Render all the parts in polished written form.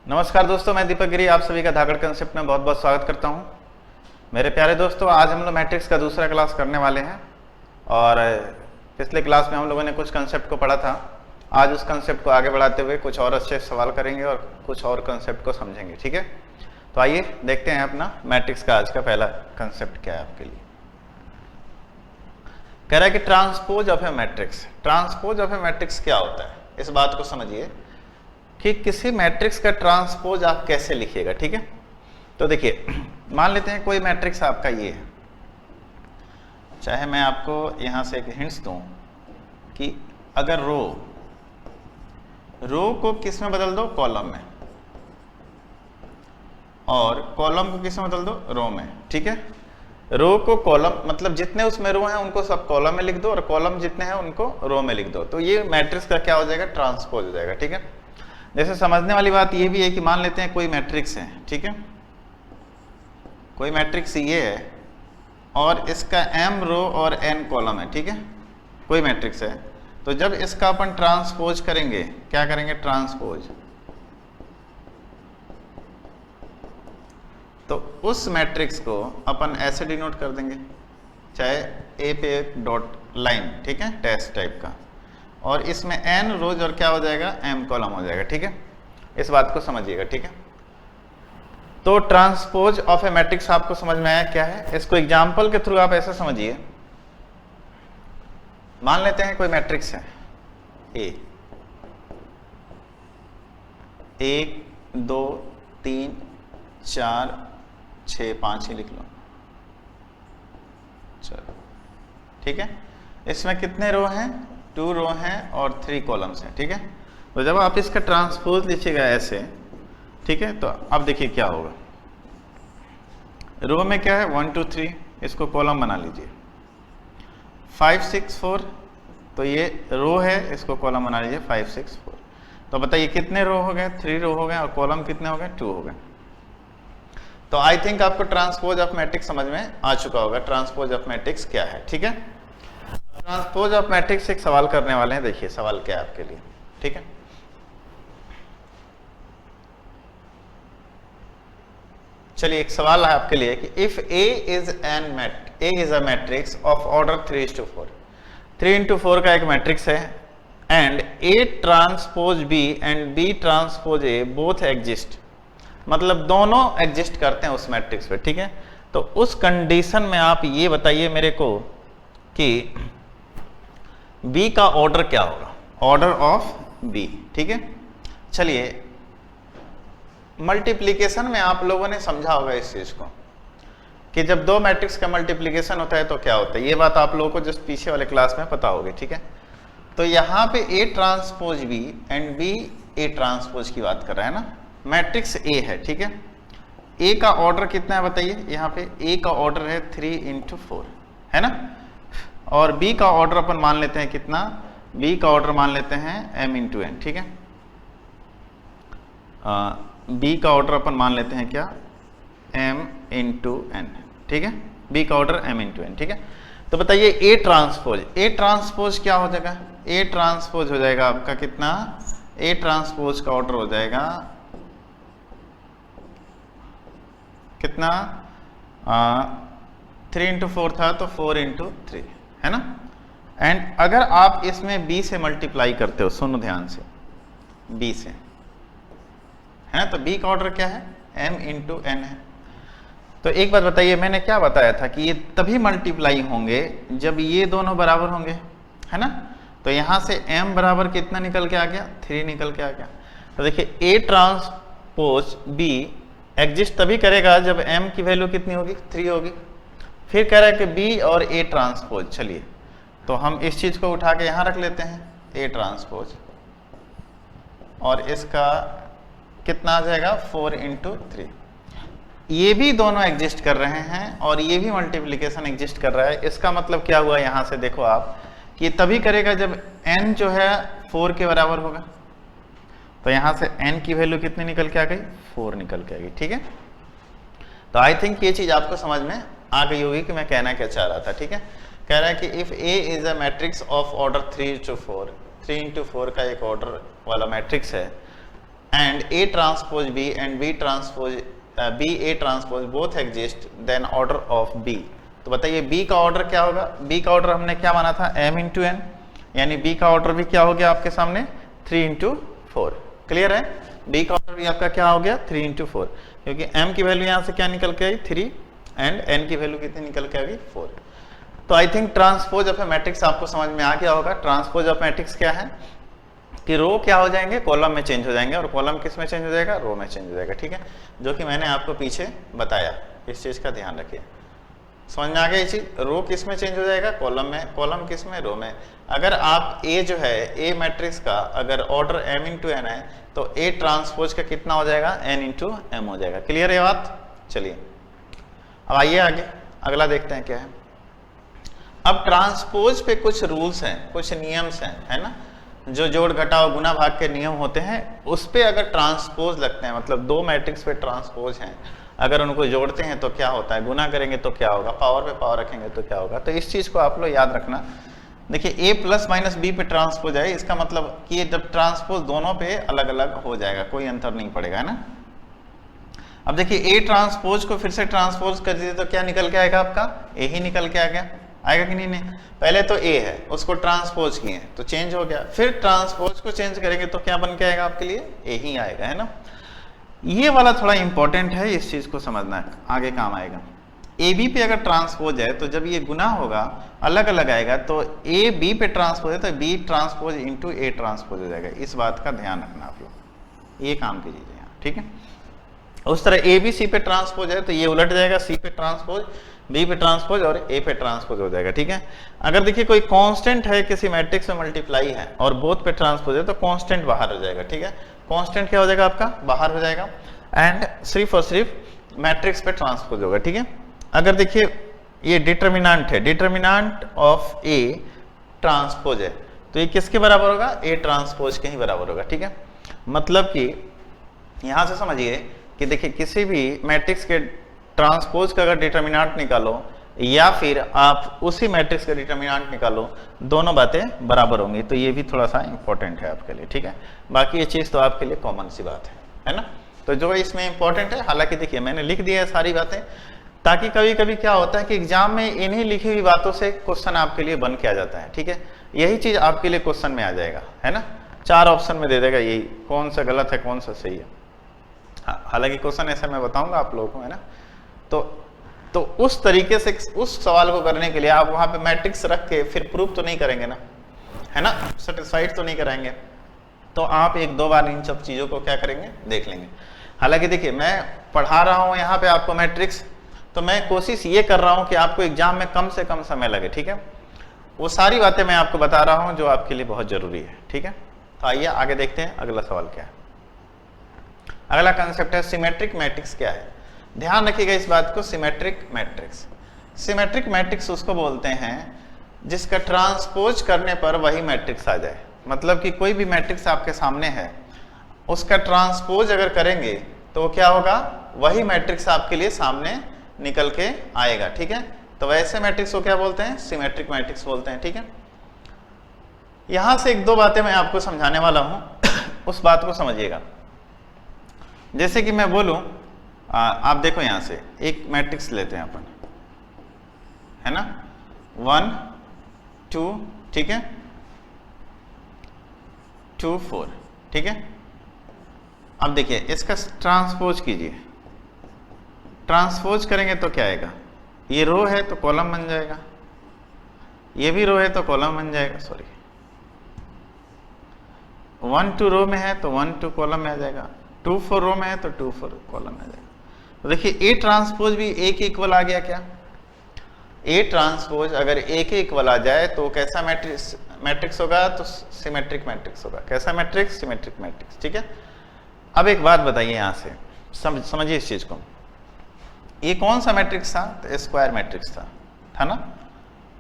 नमस्कार दोस्तों, मैं दीपक गिरी आप सभी का धाकड़ कंसेप्ट में बहुत बहुत स्वागत करता हूं। मेरे प्यारे दोस्तों, आज हम लोग मैट्रिक्स का दूसरा क्लास करने वाले हैं और पिछले क्लास में हम लोगों ने कुछ कंसेप्ट को पढ़ा था। आज उस कंसेप्ट को आगे बढ़ाते हुए कुछ और अच्छे सवाल करेंगे और कुछ और कंसेप्ट को समझेंगे। ठीक है, तो आइए देखते हैं अपना मैट्रिक्स का आज का पहला कंसेप्ट क्या है आपके लिए। कह रहा है कि transpose of A matrix. Transpose of A matrix क्या होता है, इस बात को समझिए कि किसी मैट्रिक्स का ट्रांसपोज आप कैसे लिखिएगा। ठीक है, तो देखिए, मान लेते हैं कोई मैट्रिक्स आपका ये है, चाहे मैं आपको यहां से एक हिंट्स दूं कि अगर रो को किस में बदल दो, कॉलम में, और कॉलम को किस में बदल दो, रो में। ठीक है, रो को कॉलम मतलब जितने उसमें रो हैं उनको सब कॉलम में लिख दो और कॉलम जितने हैं उनको रो में लिख दो, तो ये मैट्रिक्स का क्या हो जाएगा, ट्रांसपोज हो जाएगा। ठीक है, जैसे समझने वाली बात ये भी है कि मान लेते हैं कोई मैट्रिक्स है। ठीक है, कोई मैट्रिक्स ये है और इसका m रो और n कॉलम है। ठीक है, कोई मैट्रिक्स है, तो जब इसका अपन ट्रांसपोज करेंगे, क्या करेंगे, ट्रांसपोज, तो उस मैट्रिक्स को अपन ऐसे डिनोट कर देंगे, चाहे ए पे एक डॉट लाइन, ठीक है, टेस्ट टाइप का, और इसमें n रोज और क्या हो जाएगा, m कॉलम हो जाएगा। ठीक है, इस बात को समझिएगा। ठीक है, तो ट्रांसपोज ऑफ ए मैट्रिक्स आपको समझ में आया क्या है। इसको एग्जांपल के थ्रू आप ऐसे समझिए। मान लेते हैं कोई मैट्रिक्स है ए, 1 2 3 4 6 5 ही लिख लो, चलो। ठीक है, इसमें कितने रो हैं, 2 रो हैं और 3 कॉलम्स हैं। ठीक है, तो जब आप इसका ट्रांसपोज लिखिएगा ऐसे, ठीक है, तो अब देखिए क्या होगा। रो में क्या है, 1 2 3, इसको कॉलम बना लीजिए। 5 6 4, तो ये रो है, इसको कॉलम बना लीजिए 5 6 4। तो बताइए कितने रो हो गए, 3 रो हो गए, और कॉलम कितने हो गए, 2 हो गए। तो आई थिंक आपको ट्रांसपोज ऑफ मैट्रिक्स समझ में आ चुका होगा, ट्रांसपोज ऑफ मैट्रिक्स क्या है। ठीक है, ट्रांसपोज ऑफ मैट्रिक्स एक सवाल करने वाले हैं। देखिए सवाल क्या है आपके लिए। ठीक है, चलिए एक सवाल है आपके लिए कि if A is a matrix of order 3:4, 3:4 का एक मैट्रिक्स है, and A transpose B and B transpose A both exist, मतलब दोनों एग्जिस्ट करते हैं उस मैट्रिक्स पे। ठीक है, तो उस कंडीशन में आप ये बताइए मेरे को कि B का ऑर्डर क्या होगा, ऑर्डर ऑफ B। ठीक है, चलिए मल्टीप्लिकेशन में आप लोगों ने समझा होगा इस चीज को कि जब दो मैट्रिक्स का मल्टीप्लिकेशन होता है तो क्या होता है, ये बात आप लोगों को जस्ट पीछे वाले क्लास में पता होगी। ठीक है, तो यहाँ पे A transpose B and B A transpose की बात कर रहा है ना, मैट्रिक्स A है। ठीक है, A का ऑर्डर कितना है बताइए, यहाँ पे A का ऑर्डर है 3:4 है ना, और B का ऑर्डर अपन मान लेते हैं कितना, B का ऑर्डर मान लेते हैं m×n। ठीक है, B का ऑर्डर अपन मान लेते हैं क्या, m×n। ठीक है, B का ऑर्डर m×n। ठीक है, तो बताइए A ट्रांसपोज क्या हो जाएगा, A ट्रांसपोज हो जाएगा आपका कितना, A ट्रांसपोज का ऑर्डर हो जाएगा कितना, 3:4 था तो 4×3 है ना। एंड अगर आप इसमें B से मल्टीप्लाई करते हो, सुनो ध्यान से, B से है ना, तो B का ऑर्डर क्या है, m×n है। तो एक बात बताइए, मैंने क्या बताया था कि ये तभी मल्टीप्लाई होंगे जब ये दोनों बराबर होंगे, है ना। तो यहां से m बराबर कितना निकल के आ गया, 3 निकल के आ गया। तो देखिए A ट्रांसपोज B एग्जिस्ट तभी करेगा जब m की वैल्यू कितनी होगी, 3 होगी। फिर कह रहा है कि B और A ट्रांसपोज, चलिए तो हम इस चीज को उठा के यहां रख लेते हैं, A ट्रांसपोज, और इसका कितना आ जाएगा, 4×3। ये भी दोनों एग्जिस्ट कर रहे हैं और ये भी मल्टीप्लिकेशन एग्जिस्ट कर रहा है। इसका मतलब क्या हुआ, यहां से देखो आप कि तभी करेगा जब n जो है 4 के बराबर होगा। तो यहां से n की वैल्यू कितनी निकल के आ गई, 4 निकल के आ गई। ठीक है, तो आई थिंक ये चीज आपको समझ में आ गई होगी कि मैं कहना क्या चाह रहा था। ठीक है, कह रहा है कि if A is a matrix of order 3:4, 3 into 4 का एक ऑर्डर वाला मैट्रिक्स है and A transpose B and B A transpose both exist, then order of B. तो बताइए B का ऑर्डर क्या होगा? B का ऑर्डर हमने क्या माना था? m इंटू n, यानी B का ऑर्डर भी क्या हो गया आपके सामने? 3 इंटू 4। क्लियर है? B का ऑर्डर भी आपका क्या हो गया? 3 इंटू 4, क्योंकि m की वैल्यू यहाँ से क्या निकल के आई? 3 एंड n की वैल्यू कितनी निकल के आ गई? 4। तो I think transpose of A matrix आपको समझ में आ गया होगा। ट्रांसपोज ऑफ मैट्रिक्स क्या है कि रो क्या हो जाएंगे? कॉलम में चेंज हो जाएंगे, और कॉलम किस में चेंज हो जाएगा? रो में चेंज हो जाएगा। ठीक है, जो कि मैंने आपको पीछे बताया, इस चीज का ध्यान रखिए। समझ में आ गया ये चीज? रो किस में चेंज हो जाएगा? कॉलम में। कॉलम किस में? रो में। अगर आप ए जो है ए मैट्रिक्स का अगर ऑर्डर m इंटू n है तो ए ट्रांसपोज का कितना हो जाएगा? n इंटू m हो जाएगा। क्लियर है बात? चलिए अब आइए आगे अगला देखते हैं क्या है। अब ट्रांसपोज पे कुछ रूल्स हैं, कुछ नियम्स हैं, है ना, जो जोड़ घटाव गुना भाग के नियम होते हैं, उस पे अगर ट्रांसपोज लगते हैं, मतलब दो मैट्रिक्स पे ट्रांसपोज हैं, अगर उनको जोड़ते हैं तो क्या होता है, गुना करेंगे तो क्या होगा, पावर पे पावर रखेंगे तो क्या होगा। तो इस चीज को आप लोग याद रखना। देखिए a प्लस माइनस बी पे ट्रांसपोज है, इसका मतलब कि जब ट्रांसपोज दोनों पे अलग अलग हो जाएगा, कोई अंतर नहीं पड़ेगा, है ना। अब देखिए a ट्रांसपोज को फिर से ट्रांसपोज कर दीजिए तो क्या निकल के आएगा आपका? a ही निकल के आ गया, आएगा कि नहीं? पहले तो a है, उसको ट्रांसपोज किए तो चेंज हो गया, फिर ट्रांसपोज को चेंज करेंगे तो क्या बन के आएगा आपके लिए? a ही आएगा, है ना। ये वाला थोड़ा इंपॉर्टेंट है, इस चीज को समझना है, आगे काम आएगा। ए बी पे अगर ट्रांसपोज है तो जब ये गुना होगा अलग अलग आएगा, तो ए बी पे ट्रांसपोज है तो B transpose into A transpose हो जाएगा। इस बात का ध्यान रखना आप लोग, ये काम कीजिए यहाँ, ठीक है। उस तरह ए बी सी पे ट्रांसपोज है तो ये उलट जाएगा, सी पे ट्रांसपोज, बी पे ट्रांसपोज और ए पे ट्रांसपोज हो जाएगा, ठीक है। अगर देखिए कोई कांस्टेंट है किसी मैट्रिक्स में मल्टीप्लाई है और बोथ पे ट्रांसपोज है तो कांस्टेंट बाहर हो जाएगा, ठीक है। कांस्टेंट क्या हो जाएगा आपका? बाहर हो जाएगा, एंड सिर्फ और सिर्फ मैट्रिक्स पे ट्रांसपोज होगा, ठीक है। अगर देखिए ये डिटर्मिनेंट है, डिटर्मिनेंट ऑफ ए ट्रांसपोज है तो ये किसके बराबर होगा? ए ट्रांसपोज के ही बराबर होगा, ठीक है। मतलब कि यहां से समझिए कि देखिए किसी भी मैट्रिक्स के ट्रांसपोज का अगर डिटर्मिनेंट निकालो या फिर आप उसी मैट्रिक्स का डिटर्मिनेंट निकालो, दोनों बातें बराबर होंगी। तो ये भी थोड़ा सा इंपॉर्टेंट है आपके लिए, ठीक है। बाकी ये चीज तो आपके लिए कॉमन सी बात है ना। तो जो इसमें इंपॉर्टेंट है, हालांकि देखिए मैंने लिख दिया है सारी बातें, ताकि कभी कभी क्या होता है कि एग्जाम में इन्हीं लिखी हुई बातों से क्वेश्चन आपके लिए बन के आ जाता है, ठीक है। यही चीज आपके लिए क्वेश्चन में आ जाएगा, है ना। 4 ऑप्शन में दे देगा, यही कौन सा गलत है कौन सा सही है। हालांकि क्वेश्चन ऐसा मैं बताऊंगा आप लोगों को, है ना। तो उस तरीके से उस सवाल को करने के लिए आप वहां पे मैट्रिक्स रख के फिर प्रूफ तो नहीं करेंगे ना, है ना, सेटिस्फाइड तो नहीं कराएंगे। तो आप 1-2 बार इन सब चीजों को क्या करेंगे? देख लेंगे। हालांकि देखिए मैं पढ़ा रहा हूं यहाँ पे आपको मैट्रिक्स, तो मैं कोशिश ये कर रहा हूं कि आपको एग्जाम में कम से कम समय लगे, ठीक है। वो सारी बातें मैं आपको बता रहा हूं जो आपके लिए बहुत जरूरी है, ठीक है। तो आइए आगे देखते हैं अगला सवाल क्या है। अगला कंसेप्ट है सिमेट्रिक मैट्रिक्स क्या है। ध्यान रखिएगा इस बात को, सिमेट्रिक मैट्रिक्स। सिमेट्रिक मैट्रिक्स उसको बोलते हैं जिसका ट्रांसपोज करने पर वही मैट्रिक्स आ जाए। मतलब कि कोई भी मैट्रिक्स आपके सामने है, उसका ट्रांसपोज अगर करेंगे तो क्या होगा? वही मैट्रिक्स आपके लिए सामने निकल के आएगा, ठीक है। तो वैसे मैट्रिक्स को क्या बोलते हैं? सिमेट्रिक मैट्रिक्स बोलते हैं, ठीक है। यहां से 1-2 बातें मैं आपको समझाने वाला हूं, उस बात को समझिएगा। जैसे कि मैं बोलूं, आप देखो यहां से एक मैट्रिक्स लेते हैं अपन, है ना, 1 2, ठीक है, 2 4, ठीक है। अब देखिए इसका ट्रांसपोज कीजिए, ट्रांसपोज करेंगे तो क्या आएगा? ये रो है तो कॉलम बन जाएगा, ये भी रो है तो कॉलम बन जाएगा, सॉरी 1 2 रो में है तो 1 2 कॉलम में आ जाएगा, 2 4 रो में है तो 2 4 कॉलम में आ जाएगा। तो देखिए ए ट्रांसपोज भी ए के इक्वल आ गया क्या? ए ट्रांसपोज अगर ए के इक्वल आ जाए तो कैसा मैट्रिक्स होगा? तो सिमेट्रिक मैट्रिक्स होगा। कैसा मैट्रिक्स? सिमेट्रिक मैट्रिक्स, ठीक है। अब एक बात बताइए यहां से, समझिए इस चीज को। ये कौन सा मैट्रिक्स था? तो स्क्वायर मैट्रिक्स था ना,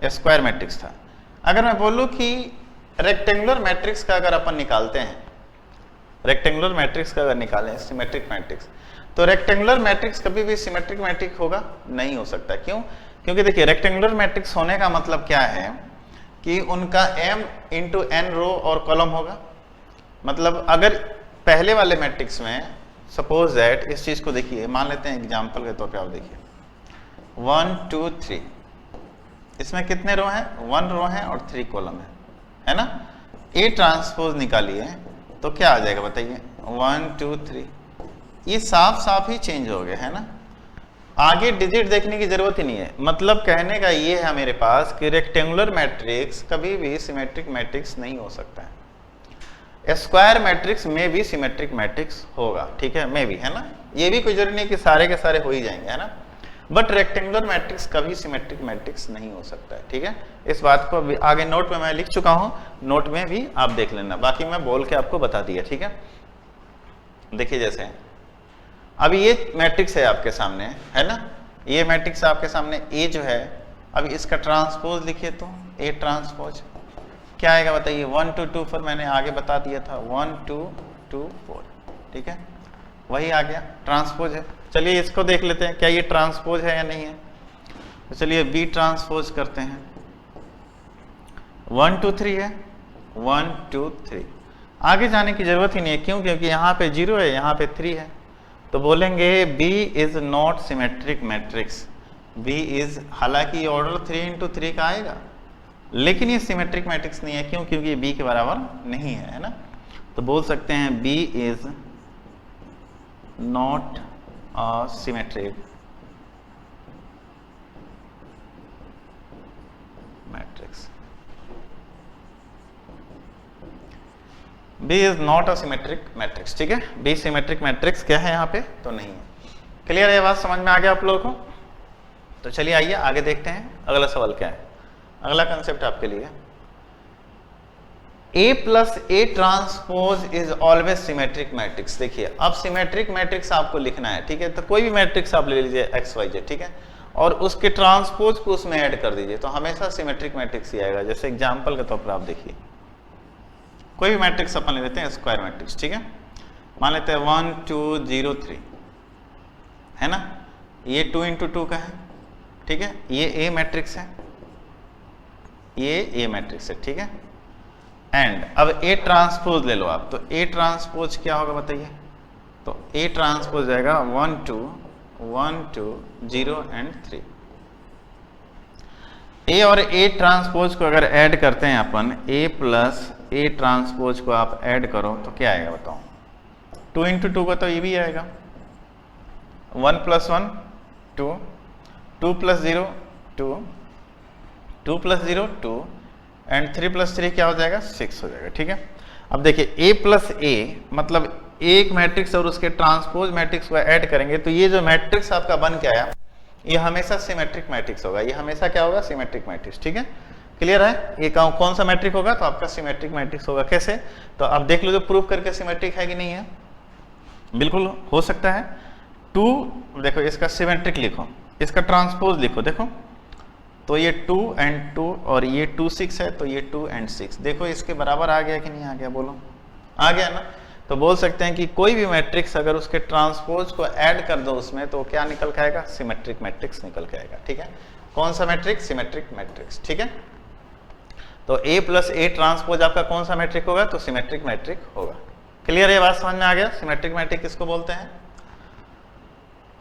स्क्वायर मैट्रिक्स था। अगर मैं बोलूं कि रेक्टेंगुलर मैट्रिक्स का अगर अपन निकालते हैं, रेक्टेंगुलर मैट्रिक्स का अगर निकालें सिमेट्रिक मैट्रिक्स, तो रेक्टेंगुलर मैट्रिक्स कभी भी सिमेट्रिक मैट्रिक्स होगा? नहीं हो सकता। क्यों? क्योंकि देखिए रेक्टेंगुलर मैट्रिक्स होने का मतलब क्या है कि उनका m इंटू n रो और कॉलम होगा। मतलब अगर पहले वाले मैट्रिक्स में सपोज दैट इस चीज को देखिए, मान लेते हैं एग्जांपल के तौर पे, आप देखिए 1 2 3, इसमें कितने रो हैं? 1 रो है और 3 कॉलम है ना। ए ट्रांसपोज निकालिए तो क्या आ जाएगा बताइए? 1 2 3। ये साफ साफ ही चेंज हो गया है ना, आगे डिजिट देखने की जरूरत ही नहीं है। मतलब कहने का ये है मेरे पास कि रेक्टेंगुलर मैट्रिक्स कभी भी सिमेट्रिक मैट्रिक्स नहीं हो सकता है। स्क्वायर मैट्रिक्स में भी सिमेट्रिक मैट्रिक्स होगा, ठीक है, में भी, है ना। ये भी कोई जरूरी नहीं कि सारे के सारे हो ही जाएंगे, है ना। बट रेक्टेंगुलर मैट्रिक्स कभी सिमेट्रिक मैट्रिक्स नहीं हो सकता है, ठीक है। इस बात को आगे नोट में मैं लिख चुका हूं, नोट में भी आप देख लेना, बाकी मैं बोल के आपको बता दिया, ठीक है। देखिए जैसे अभी ये मैट्रिक्स है आपके सामने, है ना, ये मैट्रिक्स आपके सामने, ए जो है, अभी इसका ट्रांसपोज लिखिए तो ए ट्रांसपोज क्या आएगा बताइए? 1 2 2 4, मैंने आगे बता दिया था, 1 2 2 4, ठीक है, वही आ गया, ट्रांसपोज है। चलिए इसको देख लेते हैं, क्या ये ट्रांसपोज है या नहीं है। तो चलिए बी ट्रांसपोज करते हैं, 1 2 3 है, 1 2 3, आगे जाने की जरूरत ही नहीं है, क्यों? क्योंकि यहाँ पे 0 है, यहाँ पे 3 है, तो बोलेंगे B is not symmetric matrix. B is, हालांकि ऑर्डर 3 × 3 का आएगा, लेकिन ये सिमेट्रिक मैट्रिक्स नहीं है, क्यों? क्योंकि ये B के बराबर नहीं है ना। तो बोल सकते हैं B is not a symmetric matrix. B is not a symmetric matrix, ठीक है। B सिमेट्रिक मैट्रिक्स क्या है यहाँ पे? तो नहीं है। क्लियर है, ये बात समझ में आ गया आप लोगों को? तो चलिए आइए आगे देखते हैं, अगला सवाल क्या है। अगला कंसेप्ट आपके लिए, A plus A transpose is always symmetric matrix. देखिए अब सिमेट्रिक मैट्रिक्स आपको लिखना है, ठीक है। तो कोई भी मैट्रिक्स आप ले लीजिए XYZ, ठीक है, और उसके ट्रांसपोज को उसमें ऐड कर दीजिए, तो हमेशा सिमेट्रिक मैट्रिक्स ही आएगा। जैसे एग्जाम्पल के तौर पर आप देखिए, कोई भी मैट्रिक्स अपन ले लेते हैं, स्क्वायर मैट्रिक्स, ठीक है, मान लेते हैं 1 2 0 3, है ना, ये 2 × 2 का है, ठीक है, ये ए मैट्रिक्स है, ये ए मैट्रिक्स है, ठीक है। एंड अब ए ट्रांसपोज ले लो आप, तो ए ट्रांसपोज क्या होगा बताइए? तो ए ट्रांसपोज जाएगा 1 2 1 2 0 एंड 3। ए और ए ट्रांसपोज को अगर ऐड करते हैं अपन, ए प्लस ए ट्रांसपोज को आप ऐड करो तो क्या आएगा बताओ? 2 × 2 का तो ये भी आएगा, 1 + 1 2, 2 + 0 2, 2 + 0 2 एंड 3 + 3 क्या हो जाएगा? 6 हो जाएगा, ठीक है। अब देखिए ए प्लस ए मतलब एक मैट्रिक्स और उसके ट्रांसपोज मैट्रिक्स को ऐड करेंगे, तो ये जो मैट्रिक्स आपका बन के आया, ये हमेशा सिमेट्रिक मैट्रिक्स होगा। ये हमेशा क्या होगा? सिमेट्रिक मैट्रिक्स, ठीक है। क्लियर है? ये कौन सा मैट्रिक होगा? तो आपका सिमेट्रिक मैट्रिक्स होगा। कैसे? तो आप देख लो, जो प्रूफ करके सिमेट्रिक है कि नहीं है, बिल्कुल हो सकता है। 2 देखो, इसका सिमेट्रिक लिखो, इसका ट्रांसपोज लिखो, देखो तो ये 2 एंड 2 और ये 2 6 है, तो ये 2 एंड 6 देखो इसके बराबर आ गया कि नहीं आ गया? बोलो आ गया ना। तो बोल सकते हैं कि कोई भी मैट्रिक्स अगर उसके ट्रांसपोज को ऐड कर दो उसमें, तो क्या निकल के आएगा? सिमेट्रिक मैट्रिक्स निकल के आएगा, ठीक है। कौन सा मैट्रिक्स? सिमेट्रिक मैट्रिक्स, ठीक है। तो ए प्लस ए ट्रांसपोज आपका कौन सा मैट्रिक होगा? तो सिमेट्रिक मैट्रिक होगा। क्लियर है? बात समझ में आ गया? सिमेट्रिक मैट्रिक किसको बोलते हैं?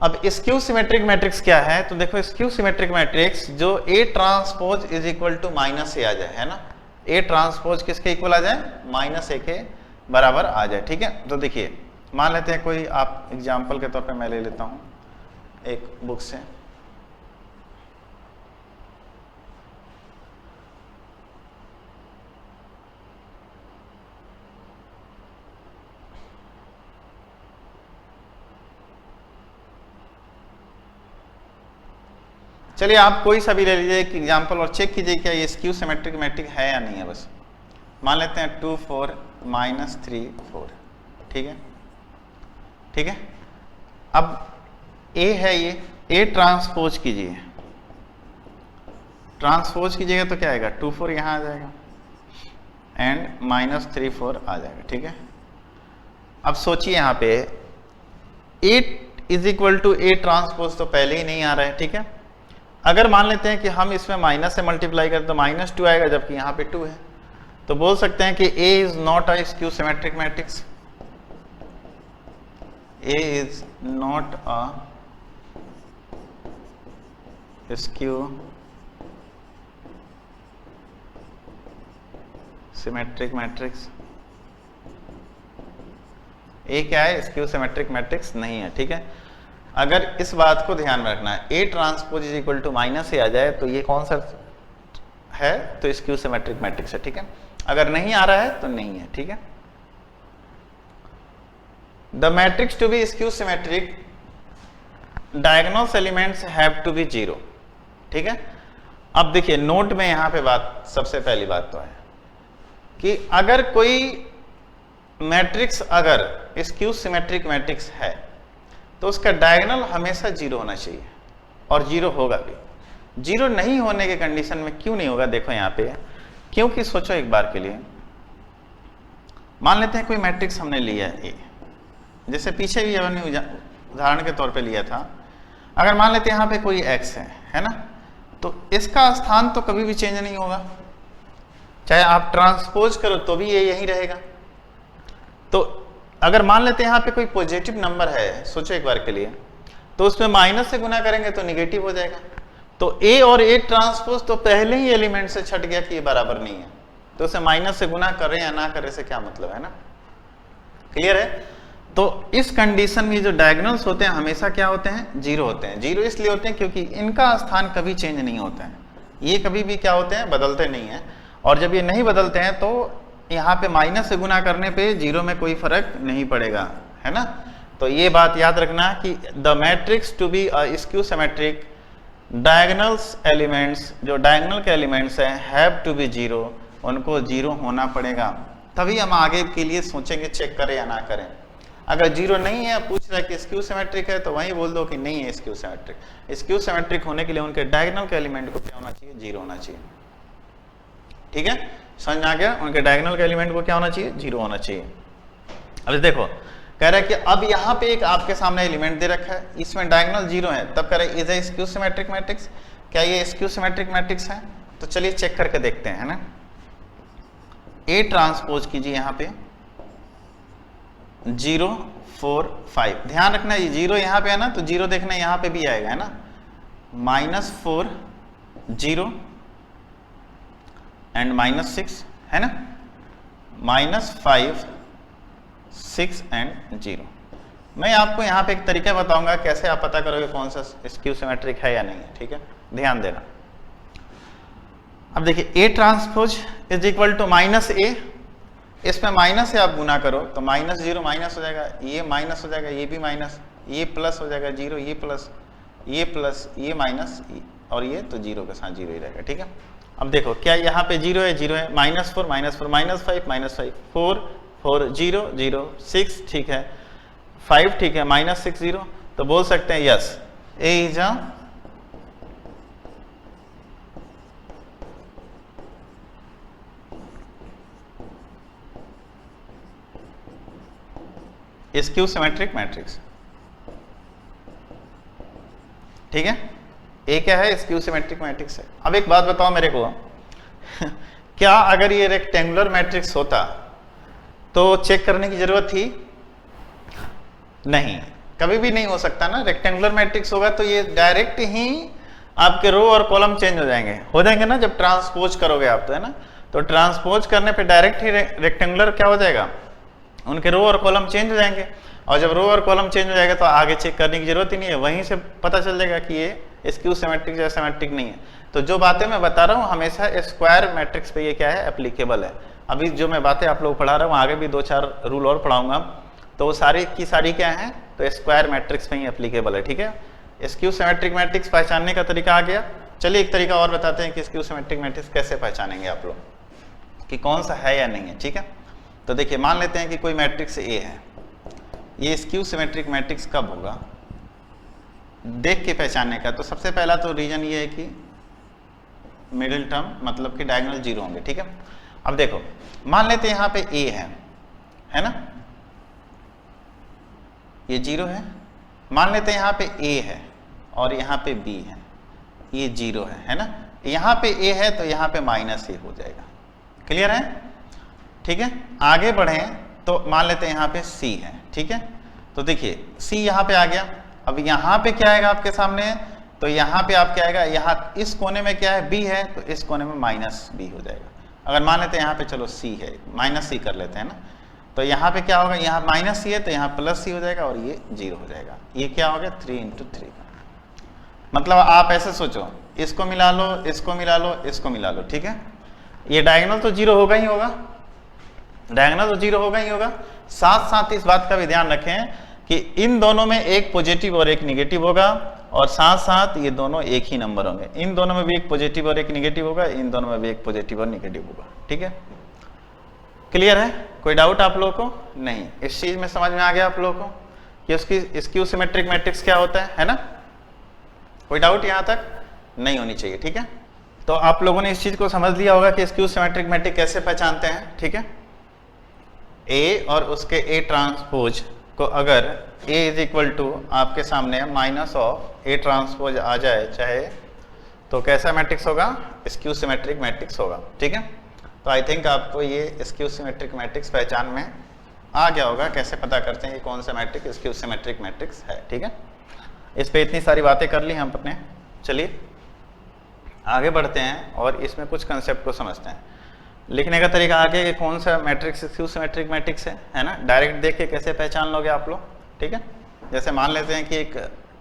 अब स्क्यू सिमेट्रिक मैट्रिक्स क्या है? तो देखो, स्क्यू सिमेट्रिक मैट्रिक्स जो A transpose is equal to -a आ जाए, है ना। ए ट्रांसपोज किसके इक्वल आ जाए? -a के बराबर आ जाए, ठीक है। तो देखिए, मान लेते हैं कोई, आप एग्जाम्पल के तौर पे मैं ले लेता हूं एक बुक से, चलिए आप कोई सा भी ले लीजिए एक एग्जाम्पल और चेक कीजिए क्या ये स्क्यू सिमेट्रिक मैट्रिक है या नहीं है। बस मान लेते हैं 2 4 -3 4, ठीक है, ठीक है। अब ए है, ये ए ट्रांसपोज कीजिए, ट्रांसपोज कीजिएगा तो क्या आएगा? 2 4 यहाँ आ जाएगा एंड -3 4 आ जाएगा, ठीक है। अब सोचिए यहाँ पे A is equal to A transpose तो पहले ही नहीं आ रहा है, ठीक है। अगर मान लेते हैं कि हम इसमें माइनस से मल्टीप्लाई करें तो -2 आएगा, जबकि यहाँ पे 2 है, तो बोल सकते हैं कि A is not a skew symmetric matrix. A is not a skew symmetric matrix. A क्या है? स्क्यू सिमेट्रिक मैट्रिक्स नहीं है, ठीक है। अगर इस बात को ध्यान में रखना है, A transpose is equal to minus A आ जाए तो ये कौन सा है? तो स्क्यू सिमेट्रिक मैट्रिक्स है, ठीक है। अगर नहीं आ रहा है तो नहीं है, ठीक है। The matrix to be skew symmetric diagonal elements have to be zero, ठीक है। अब देखिए नोट में यहां पे बात, सबसे पहली बात तो है कि अगर कोई मैट्रिक्स अगर स्क्यू सिमेट्रिक मैट्रिक्स है तो उसका डायगोनल हमेशा जीरो होना चाहिए और जीरो होगा भी। जीरो नहीं होने के कंडीशन में क्यों नहीं होगा? देखो यहां पे, क्योंकि सोचो एक बार के लिए, मान लेते हैं कोई मैट्रिक्स हमने लिया है ए, जैसे पीछे भी हमने उदाहरण के तौर पे लिया था। अगर मान लेते हैं यहाँ पे कोई x है ना, तो इसका स्थान तो कभी भी चेंज नहीं होगा, चाहे आप ट्रांसपोज करो तो भी ये यही रहेगा। तो अगर मान लेते हैं यहाँ पे कोई पॉजिटिव नंबर है, सोचो एक बार के लिए, तो उसमें माइनस से गुना करेंगे तो निगेटिव हो जाएगा। तो a और a ट्रांसपोज तो पहले ही एलिमेंट से छट गया कि ये बराबर नहीं है, तो उसे माइनस से गुना करें या ना करें से क्या मतलब है ना? क्लियर है? तो इस कंडीशन में जो डायगोनल्स होते हैं हमेशा क्या होते हैं? जीरो होते हैं। जीरो इसलिए होते हैं क्योंकि इनका स्थान कभी चेंज नहीं होता है, ये कभी भी क्या होते हैं? बदलते नहीं है। और जब ये नहीं बदलते हैं तो यहाँ पे माइनस से गुना करने पे जीरो में कोई फर्क नहीं पड़ेगा, है ना? तो ये बात याद रखना कि the matrix to be a skew symmetric diagonals elements, जो डायगोनल के एलिमेंट्स हैं, हैव टू बी जीरो, उनको जीरो होना पड़ेगा, तभी हम आगे के लिए सोचेंगे चेक करें या ना करें। अगर जीरो नहीं है, पूछ रहा है कि स्क्यू सिमेट्रिक है, तो वहीं बोल दो कि नहीं है स्क्यू सिमेट्रिक। स्क्यू सिमेट्रिक होने के लिए उनके डायगोनल के एलिमेंट को क्या होना चाहिए? जीरो होना चाहिए, ठीक है। समझ में आ गया? उनके डायगोनल के एलिमेंट को क्या होना चाहिए? जीरो होना चाहिए। अब देखो कह रहा है कि अब यहाँ पे एक आपके सामने एलिमेंट दे रखा है, इसमें डायगोनल जीरो है, तब कह रहा है is A skew symmetric matrix. क्या ये स्क्यू सिमेट्रिक मैट्रिक्स है? तो चलिए चेक करके देखते हैं, है ना। ए ट्रांसपोज कीजिए यहाँ पे 0 4 5। ध्यान रखना ये जीरो यहाँ पे है ना, तो जीरो देखना यहाँ पे भी आएगा, है ना। -4 0 एंड -6, है ना। -5 6 एंड 0। मैं आपको यहाँ पे एक तरीका बताऊंगा कैसे आप पता करोगे कौन सा स्क्यू सिमेट्रिक है या नहीं है, ठीक है। ध्यान देना। अब देखिए A transpose is equal to -a, इसमें माइनस से आप गुना करो तो -0 माइनस हो जाएगा, ये माइनस हो जाएगा, ये भी माइनस, ये प्लस हो जाएगा 0, ये प्लस, ये माइनस, और ये तो 0 के साथ 0 ही रहेगा, ठीक है। अब देखो क्या यहाँ पे 0 है, 0 है, -4 -5 4 4 0 0 6, ठीक है, 5 ठीक है, -6 0, तो बोल सकते हैं yes A is a skew symmetric matrix, ठीक है। ए क्या है? स्क्यू सिमेट्रिक मैट्रिक्स है। अब एक बात बताओ मेरे को क्या अगर ये रेक्टेंगुलर मैट्रिक्स होता तो चेक करने की जरूरत थी? नहीं, कभी भी नहीं हो सकता ना। रेक्टेंगुलर मैट्रिक्स होगा तो ये डायरेक्ट ही आपके रो और कॉलम चेंज हो जाएंगे ना जब ट्रांसपोज करोगे आप, तो है ना। तो ट्रांसपोज करने पे डायरेक्ट ही रेक्टेंगुलर क्या हो जाएगा? उनके रो और कॉलम चेंज हो जाएंगे, और जब रो और कॉलम चेंज हो जाएगा तो आगे चेक करने की जरूरत ही नहीं है, वहीं से पता चल जाएगा कि ये स्क्यू सिमेट्रिक या सिमेट्रिक नहीं है। तो जो बातें मैं बता रहा हूँ हमेशा स्क्वायर मैट्रिक्स पे ये क्या है? एप्लीकेबल है। अभी जो मैं बातें आप लोग पढ़ा रहा हूँ, आगे भी 2-4 रूल और पढ़ाऊंगा, तो वो सारी की सारी क्या है? तो स्क्वायर मैट्रिक्स पे ही एप्लीकेबल है, ठीक है। स्क्यू सिमेट्रिक मैट्रिक्स पहचानने का तरीका आ गया। चलिए एक तरीका और बताते हैं कि स्क्यू सिमेट्रिक मैट्रिक्स कैसे पहचानेंगे आप लोग कि कौन सा है या नहीं है, ठीक है। तो देखिए मान लेते हैं कि कोई मैट्रिक्स ए है, ये स्क्यू सिमेट्रिक मैट्रिक्स कब होगा देख के पहचानने का। तो सबसे पहला तो रीजन ये है कि मिडिल टर्म मतलब कि डायगोनल 0 होंगे, ठीक है। अब देखो मान लेते हैं यहाँ पे ए है ना, ये 0 है। मान लेते हैं यहाँ पे ए है और यहाँ पे बी है, ये 0 है ना। यहाँ पे ए है तो यहाँ पे -a हो जाएगा। क्लियर है? ठीक है। आगे बढ़े तो मान लेते हैं यहाँ पे सी है, ठीक है। तो देखिए C यहाँ पे आ गया। अब यहाँ पे क्या आएगा आपके सामने, तो यहाँ पे आप क्या आएगा, यहाँ इस कोने में क्या है, B है, तो इस कोने में माइनस B हो जाएगा। अगर मान लेते हैं यहाँ पे चलो C है, माइनस C कर लेते हैं ना, तो यहाँ पे क्या होगा, यहाँ माइनस C है तो यहाँ प्लस C हो जाएगा और ये 0 हो जाएगा। ये क्या हो गया, 3 × 3 का। मतलब आप ऐसे सोचो, इसको मिला लो, इसको मिला लो, इसको मिला लो, ठीक है। ये डायगोनल तो 0 होगा ही होगा, डायगोनल तो 0 होगा ही होगा। साथ साथ इस बात का भी ध्यान रखें कि इन दोनों में एक पॉजिटिव और एक निगेटिव होगा, और साथ साथ ये दोनों एक ही नंबर होंगे। इन दोनों में भी एक पॉजिटिव और एक निगेटिव होगा, इन दोनों में भी एक पॉजिटिव और निगेटिव होगा, ठीक है। क्लियर है, कोई डाउट आप लोगों को? नहीं, इस चीज में समझ में आ गया आप लोगों को कि उसकी स्क्यू सिमेट्रिक मैट्रिक्स क्या होता है ना। कोई डाउट यहां तक नहीं होनी चाहिए, ठीक है। तो आप लोगों ने इस चीज को समझ लिया होगा कि स्क्यू सिमेट्रिक मैट्रिक्स कैसे पहचानते हैं, ठीक है। ए और उसके ए ट्रांसपोज को अगर A = आपके सामने -A ट्रांसपोज आ जाए चाहे, तो कैसा मैट्रिक्स होगा, स्क्यू सिमेट्रिक मैट्रिक्स होगा, ठीक है। तो आई थिंक आपको ये स्क्यू सिमेट्रिक मैट्रिक्स पहचान में आ गया होगा, कैसे पता करते हैं कि कौन सा मैट्रिक्स स्क्यू सिमेट्रिक मैट्रिक्स है, ठीक है। इस पे इतनी सारी बातें कर ली हम अपने। चलिए आगे बढ़ते हैं और इसमें कुछ कंसेप्ट को समझते हैं। लिखने का तरीका आगे कि कौन सा मैट्रिक्स स्क्यू सिमेट्रिक मैट्रिक्स है ना। डायरेक्ट देख के कैसे पहचान लोगे आप लोग, ठीक है। जैसे मान लेते हैं कि एक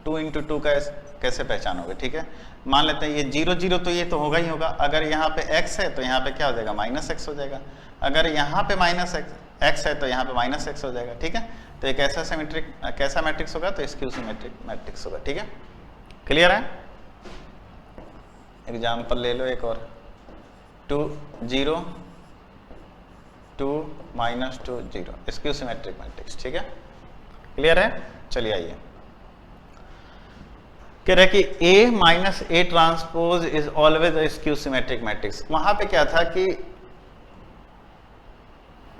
2 × 2 का कैसे पहचानोगे, ठीक है। मान लेते हैं ये 0 0 तो ये तो होगा ही होगा। अगर यहाँ पे x है तो यहाँ पे क्या हो जाएगा, -x हो जाएगा। अगर यहाँ पे -x है तो यहाँ पे -x हो जाएगा, ठीक है। तो एक कैसा मैट्रिक्स होगा, तो स्क्यू सिमेट्रिक मैट्रिक्स होगा, ठीक है। क्लियर है। एग्जाम्पल ले लो एक और, 2 0 2 -2 0 स्क्यू सिमेट्रिक मैट्रिक्स, ठीक है। क्लियर है। चलिए आइए, कह रहे कि A - A transpose is always a skew symmetric matrix. वहां पे क्या था कि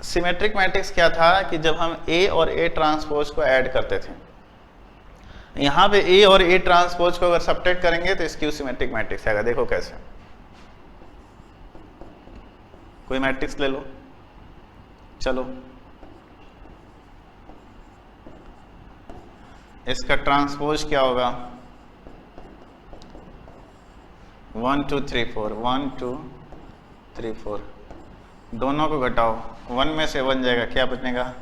सिमेट्रिक मैट्रिक्स क्या था कि जब हम A और A ट्रांसपोज को ऐड करते थे, यहां पे A और A ट्रांसपोज को अगर सब्ट्रैक्ट करेंगे तो स्क्यू सिमेट्रिक मैट्रिक्स आएगा। देखो कैसे, कोई मैट्रिक्स ले लो, चलो इसका ट्रांसपोज क्या होगा, 1 2 3 4 1 2 3 4, दोनों को घटाओ, 1 में से 1 जाएगा, क्या बचेगा,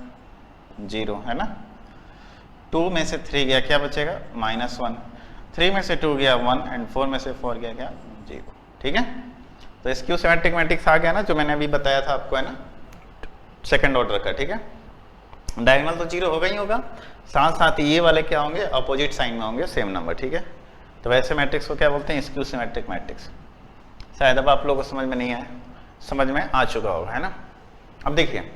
0 है ना। 2 में से 3 गया, क्या बचेगा, -1। 3 में से 2 गया 1, एंड 4 में से 4 गया क्या, 0, ठीक है। तो स्क्यू सिमेट्रिक मैट्रिक्स आ गया ना, जो मैंने अभी बताया था आपको, है ना, सेकंड ऑर्डर का, ठीक है। डायगोनल तो 0 होगा ही होगा, साथ साथ ये वाले क्या होंगे, अपोजिट साइन में होंगे, सेम नंबर, ठीक है। तो वैसे मैट्रिक्स को क्या बोलते हैं, स्क्यू सिमेट्रिक मैट्रिक्स। शायद अब आप लोगों को समझ में नहीं आया, समझ में आ चुका होगा, है ना। अब देखिए,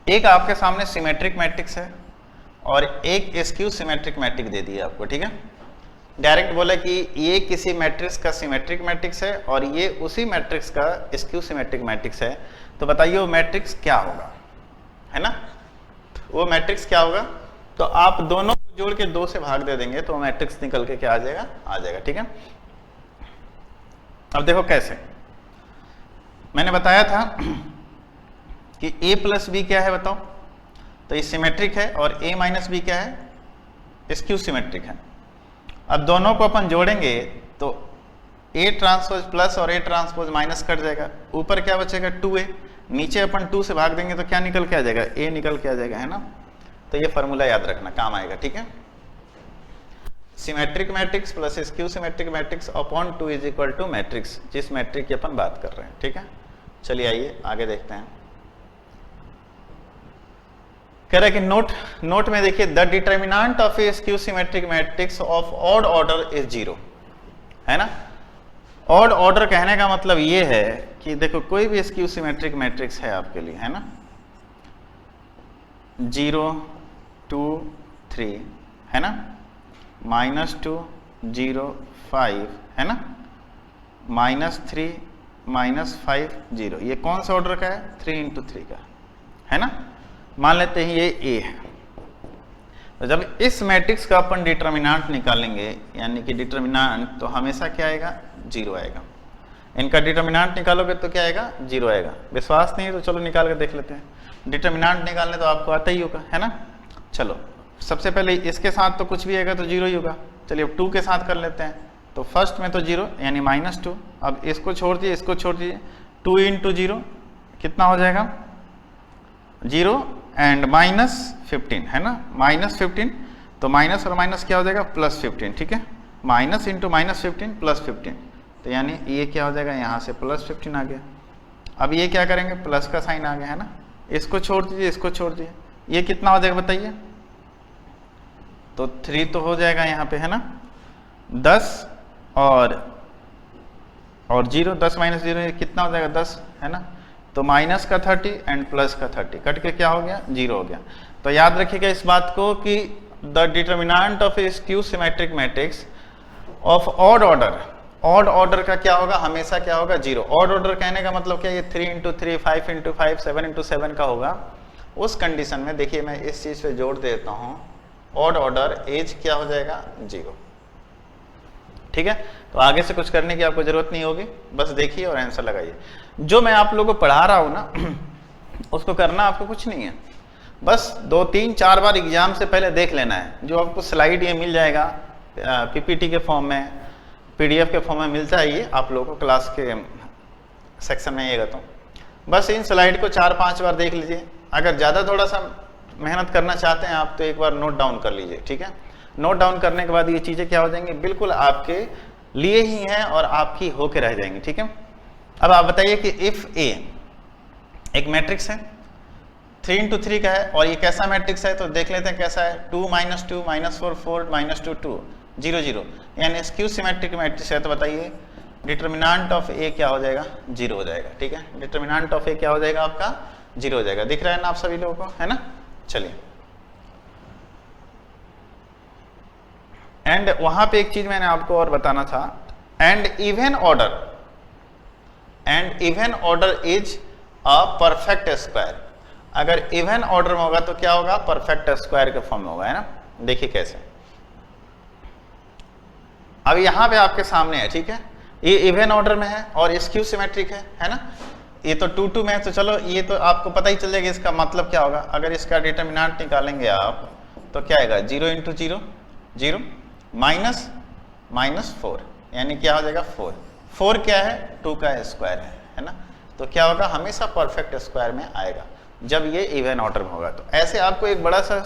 एक आपके सामने सिमेट्रिक मैट्रिक्स है और एक स्क्यू सिमेट्रिक मैट्रिक्स दे दिया आपको, ठीक है। डायरेक्ट बोला कि ये किसी मैट्रिक्स का सिमेट्रिक मैट्रिक्स है और ये उसी मैट्रिक्स का स्क्यू सिमेट्रिक मैट्रिक्स है। तो बताइए वो मैट्रिक्स क्या होगा, है ना। वो मैट्रिक्स क्या होगा, तो आप दोनों को जोड़ के 2 से भाग दे देंगे तो मैट्रिक्स निकल के क्या आ जाएगा, ठीक है। अब देखो कैसे, मैंने बताया था कि A + B क्या है बताओ, तो ये सिमेट्रिक है, और A - B क्या है, स्क्यू सिमेट्रिक है। अब दोनों को अपन जोड़ेंगे तो A ट्रांसपोज प्लस और A ट्रांसपोज माइनस कट जाएगा, ऊपर क्या बचेगा, 2A, नीचे अपन 2 से भाग देंगे तो क्या निकल के आ जाएगा, A निकल के आ जाएगा, है ना। तो ये फॉर्मूला याद रखना, काम आएगा, ठीक है। Symmetric matrix plus skew symmetric matrix upon 2 = matrix, जिस मैट्रिक्स की अपन बात कर रहे हैं, ठीक है। चलिए आइए आगे देखते हैं। कह रहा है कि नोट में देखिए, the determinant of A skew symmetric matrix of odd order is 0, है ना। ऑड ऑर्डर कहने का मतलब ये है कि देखो कोई भी स्क्यू सिमेट्रिक मैट्रिक्स है आपके लिए, है ना, 0 2 3 है ना, -2 0 5 है ना, -3 -5 0, ये कौन सा ऑर्डर का है, 3 × 3 का, है ना। मान लेते हैं ये A है, तो जब इस मैट्रिक्स का अपन डिटर्मिनेंट निकालेंगे, यानी कि डिटर्मिनेंट, तो हमेशा क्या आएगा, 0 आएगा। इनका डिटर्मिनेंट निकालोगे तो क्या आएगा, 0 आएगा। विश्वास नहीं है तो चलो निकाल कर देख लेते हैं। डिटर्मिनेंट निकालने तो आपको आता ही होगा, है ना। चलो सबसे पहले इसके साथ तो कुछ भी आएगा तो जीरो ही होगा। चलिए अब 2 के साथ कर लेते हैं। तो फर्स्ट में तो जीरो यानी -2। अब इसको छोड़ दीजिए, इसको छोड़ दीजिए, 2 × 0 कितना हो जाएगा 0 एंड -15 है ना, -15। तो माइनस और माइनस क्या हो जाएगा +15, ठीक है। माइनस इंटू -15 +15, तो यानी ये क्या हो जाएगा यहाँ से +15 आ गया। अब ये क्या करेंगे, प्लस का साइन आ गया है ना, इसको छोड़ दीजिए, इसको छोड़ दीजिए, ये कितना हो जाएगा बताइए। तो 3 तो हो जाएगा यहाँ पे है ना, 10 और 0, 10 - 0 ये कितना हो जाएगा 10 है ना। तो माइनस का 30 एंड प्लस का 30 कट के क्या हो गया 0 हो गया। तो याद रखिएगा इस बात को कि the determinant of A skew symmetric matrix of odd order का क्या होगा, हमेशा क्या होगा 0। ऑड ऑर्डर कहने का मतलब क्या, ये 3 × 3, 5 × 5, 7 × 7 का होगा। उस कंडीशन में देखिए मैं इस चीज पे जोड़ देता हूँ, ऑड ऑर्डर एज क्या हो जाएगा 0, ठीक है। तो आगे से कुछ करने की आपको जरूरत नहीं होगी, बस देखिए और आंसर लगाइए। जो मैं आप लोगों को पढ़ा रहा हूं ना उसको करना आपको कुछ नहीं है, बस 2, 3, 4 बार एग्जाम से पहले देख लेना है। जो आपको स्लाइड ये मिल जाएगा पीपीटी के फॉर्म में, पीडीएफ के फॉर्म में मिलता है, ये आप लोगों को क्लास के सेक्शन में आइएगा तो बस इन स्लाइड को 4-5 बार देख लीजिए। अगर ज़्यादा थोड़ा सा मेहनत करना चाहते हैं आप तो एक बार नोट डाउन कर लीजिए, ठीक है। नोट डाउन करने के बाद ये चीज़ें क्या हो जाएंगी, बिल्कुल आपके लिए ही हैं और आपकी होके रह जाएंगी, ठीक है। अब आप बताइए कि इफ ए एक मैट्रिक्स है, 3 × 3 का है, और ये कैसा मैट्रिक्स है तो देख लेते हैं कैसा है। 2 - 2 -4 4 -2 2 0 0 यानी स्क्यू सिमेट्रिक मैट्रिक्स है। तो बताइए डिटर्मिनेंट ऑफ ए क्या हो जाएगा 0 हो जाएगा, ठीक है। डिटर्मिनेंट ऑफ ए क्या हो जाएगा आपका 0 हो जाएगा। दिख रहा है ना आप सभी लोगों को, है ना। चलिए एंड वहां पे एक चीज मैंने आपको और बताना था, and even order is a perfect square. अगर इवन ऑर्डर में होगा तो क्या होगा, परफेक्ट स्क्वायर के फॉर्म में होगा, है ना। देखिए कैसे, अब यहां पे आपके सामने है, ठीक है। ये इवन ऑर्डर में है और स्क्यू सिमेट्रिक है ना। ये तो 2 2 में है, तो चलो ये तो आपको पता ही चल जाएगा इसका मतलब क्या होगा। अगर इसका डिटर्मिनेंट निकालेंगे आप तो क्या आएगा 0 × 0 0 -4 यानी क्या हो जाएगा 4 4 क्या है 2 का स्क्वायर है ना। तो क्या होगा, हमेशा परफेक्ट स्क्वायर में आएगा जब ये इवन ऑर्डर में होगा। तो ऐसे आपको एक बड़ा सा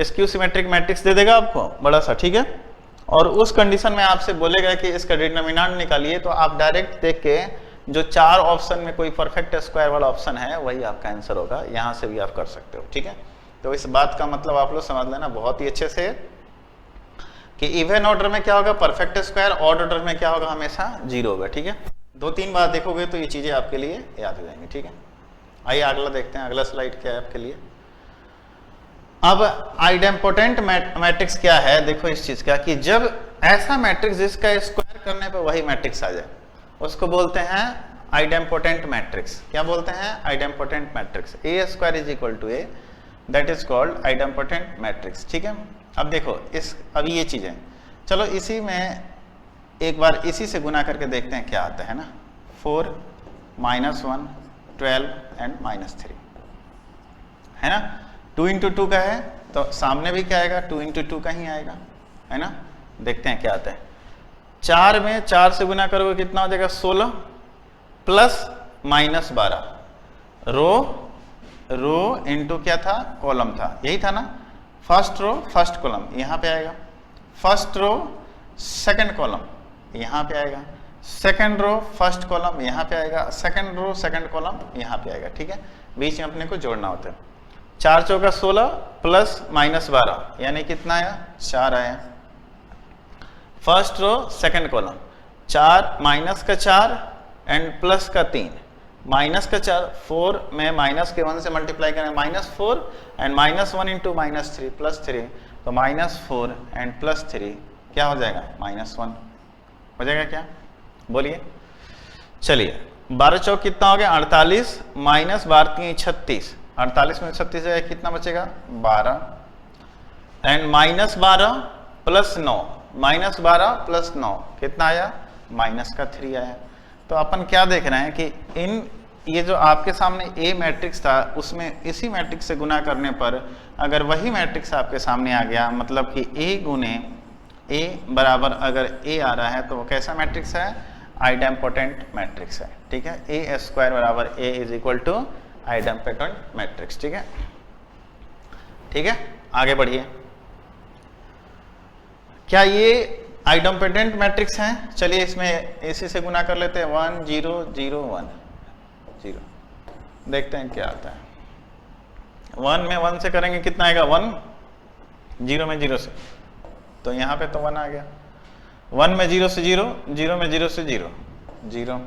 स्क्यू सिमेट्रिक मैट्रिक्स दे देगा आपको बड़ा सा, ठीक है। और उस कंडीशन में आपसे बोलेगा कि इसका डिटर्मिनेंट निकालिए, तो आप डायरेक्ट देख के जो 4 ऑप्शन में कोई परफेक्ट स्क्वायर वाला ऑप्शन है वही आपका आंसर होगा। यहां से भी आप कर सकते हो, ठीक है। तो इस बात का मतलब आप लोग समझ लेना बहुत ही अच्छे से कि इवन ऑर्डर में क्या होगा परफेक्ट स्क्वायर, ऑड ऑर्डर में क्या होगा हमेशा 0 होगा, ठीक है। 2-3 बार देखोगे तो ये चीजें आपके लिए याद हो जाएंगी, ठीक है। आइए अगला देखते हैं, अगला स्लाइड क्या है आपके लिए। अब आइडेम्पोटेंट मैट्रिक्स क्या है, देखो इस चीज का कि जब ऐसा मैट्रिक्स जिसका स्क्वायर करने पर वही मैट्रिक्स आ जाए उसको बोलते हैं आइडेम्पोटेंट मैट्रिक्स। क्या बोलते हैं, idempotent matrix. A² = A, that is called idempotent matrix, ठीक है। अब देखो अभी ये चीजें, चलो इसी में एक बार इसी से गुना करके देखते हैं क्या आता है ना। 4 -1 12 एंड -3 है ना। 2 × 2 का है तो सामने भी क्या आएगा 2 × 2 का ही आएगा, है ना। देखते हैं क्या आता है। 4 में 4 से गुना करोगे कितना हो जाएगा 16 प्लस -12 रो इंटू क्या था कॉलम था, यही था ना। फर्स्ट रो फर्स्ट कॉलम यहाँ पे आएगा, फर्स्ट रो सेकंड कॉलम यहाँ पे आएगा, सेकंड रो फर्स्ट कॉलम यहाँ पे आएगा, सेकंड रो सेकंड कॉलम यहाँ पे आएगा, ठीक है। बीच में अपने को जोड़ना होता है। 4 × 4 = 16 प्लस -12 यानी कितना आया 4 आया। First row second column 4 minus का 4 एंड प्लस का 3, माइनस का 4 4 में माइनस के 1 से मल्टीप्लाई करें -4 एंड -1 × -3 +3, तो -4 एंड +3 क्या हो जाएगा -1 हो जाएगा क्या, बोलिए। चलिए 12 चौक कितना हो गया 48 माइनस 12 3 36, 48 में 36 है कितना बचेगा 12 एंड -12 प्लस 9, -12 प्लस 9 कितना आया -3 आया। तो अपन क्या देख रहे हैं कि इन ये जो आपके सामने ए मैट्रिक्स था उसमें इसी मैट्रिक्स से गुना करने पर अगर वही मैट्रिक्स आपके सामने आ गया, मतलब कि ए गुने ए बराबर अगर ए आ रहा है तो वो कैसा मैट्रिक्स है? आइडेम्पोटेंट मैट्रिक्स है। ठीक है, ए स्क्वायर बराबर A is equal to idempotent matrix. ठीक है, ठीक है, आगे बढ़िए। क्या ये आइडेम्पोटेंट मैट्रिक्स है? चलिए इसमें इसी से गुना कर लेते हैं, 1 0 0 1 0। देखते हैं क्या आता है। 1 में 1 से करेंगे कितना आएगा? 1, 0 में 0 से, तो यहाँ पे तो 1 आ गया। 1 में 0 से 0, 0 में 0 से 0, 0,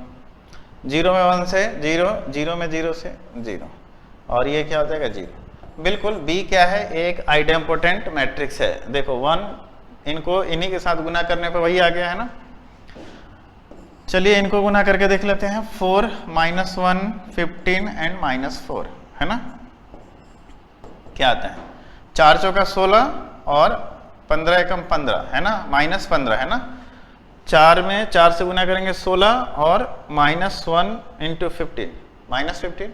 0 में 1 से 0, 0 में 0 से 0, और ये क्या हो जाएगा? 0। बिल्कुल, बी क्या है? एक आइडेम्पोटेंट मैट्रिक्स है। देखो 1, इनको इन्हीं के साथ गुना करने पे वही आ गया है ना। चलिए इनको गुना करके देख लेते हैं। 4 -1 15 एंड -4 है ना। क्या आता है? 4 चौका 16 और 15 एकम 15 है ना, -15 है ना। 4 में 4 से गुना करेंगे 16 और -1 इंटू 15 -15,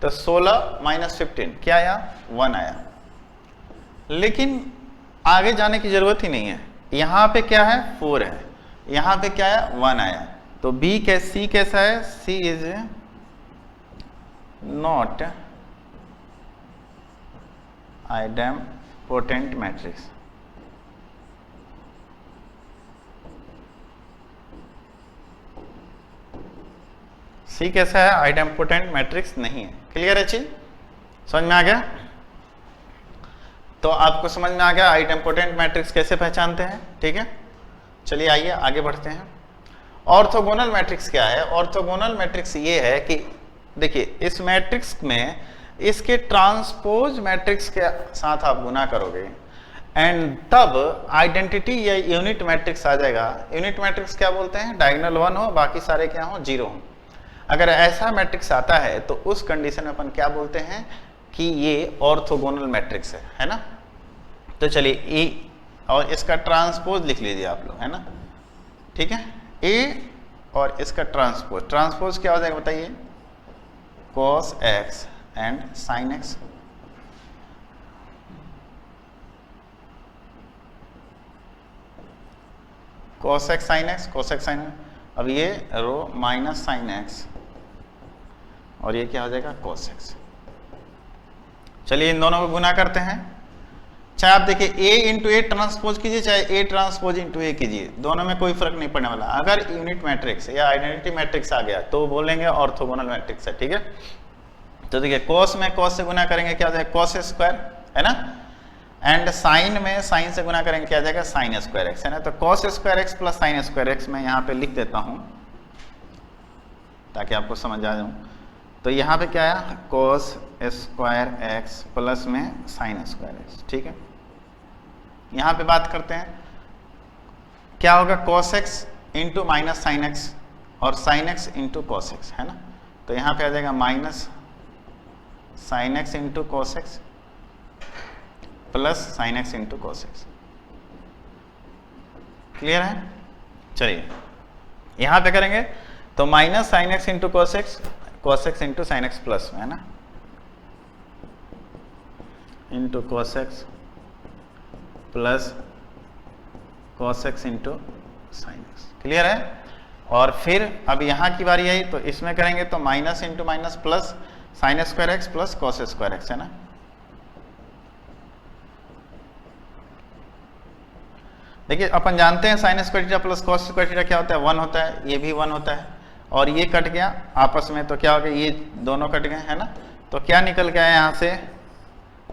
तो 16 -15 क्या आया? 1 आया। लेकिन आगे जाने की जरूरत ही नहीं है, यहां पे क्या है? 4 है, यहां पे क्या है? 1 आया। तो बी सी कैसा है? सी इज नॉट आइडेम्पोटेंट मैट्रिक्स। सी कैसा है? आइडेम्पोटेंट मैट्रिक्स नहीं है। क्लियर है चीज? समझ में आ गया? तो आपको समझ में आ गया आइडेम्पोटेंट मैट्रिक्स कैसे पहचानते हैं। ठीक है, चलिए आइए आगे बढ़ते हैं। ऑर्थोगोनल मैट्रिक्स क्या है? ऑर्थोगोनल मैट्रिक्स ये है कि देखिए इस मैट्रिक्स में इसके ट्रांसपोज मैट्रिक्स के साथ आप गुना करोगे एंड तब आइडेंटिटी या यूनिट मैट्रिक्स आ जाएगा। यूनिट मैट्रिक्स क्या बोलते हैं? डायगोनल 1 हो, बाकी सारे क्या हो? 0 हो। अगर ऐसा मैट्रिक्स आता है तो उस कंडीशन में अपन क्या बोलते हैं कि ये ऑर्थोगोनल मैट्रिक्स है ना। तो चलिए ए और इसका ट्रांसपोज लिख लीजिए आप लोग, है ना। ठीक है, ए और इसका ट्रांसपोज, ट्रांसपोज क्या हो जाएगा बताइए? cos x and sin x। cos x sin x, cos x sin x। अब ये रो माइनस साइन एक्स और ये क्या हो जाएगा? cos x। चलिए इन दोनों को गुना करते हैं। चाहे आप देखिए a इंटू ए ट्रांसपोज कीजिए, चाहे a ट्रांसपोज इंटू ए कीजिए, दोनों में कोई फर्क नहीं पड़ने वाला। अगर यूनिट मैट्रिक्स या आइडेंटिटी मैट्रिक्स आ गया तो बोलेंगे ऑर्थोगोनल मैट्रिक्स है। ठीक है, तो देखिए cos में cos से गुना करेंगे क्या हो जाएगा? cos स्क्वायर है ना, एंड साइन में साइन से गुना करेंगे क्या आ जाएगा? साइन स्क्वायर x है ना। तो cos square x plus sine square x मैं यहाँ पे लिख देता हूँ ताकि आपको समझ आ जाऊँ। तो यहाँ पे क्या आया? cos स्क्वायर x प्लस में साइन स्क्वायर x। ठीक है, यहाँ पे बात करते हैं क्या होगा? cos x into minus sine x और sine x into cos x है ना। तो यहाँ पे आ जाएगा minus sine x into cos x plus sine x into cos x। Clear है? चलिए यहाँ पे करेंगे तो minus sine x into cos x into sine x plus में है ना, into cos x plus cos x into sine x। Clear है? और फिर अब यहाँ की बारी आई तो इसमें करेंगे तो minus into minus plus sine square x plus cos square x है ना। देखिए अपन जानते हैं sine square theta plus cos square theta क्या होता है? 1 होता है, ये भी 1 होता है, और ये कट गया आपस में तो क्या हो गया? ये दोनों कट गए है ना। तो क्या निकल के आया यहाँ से?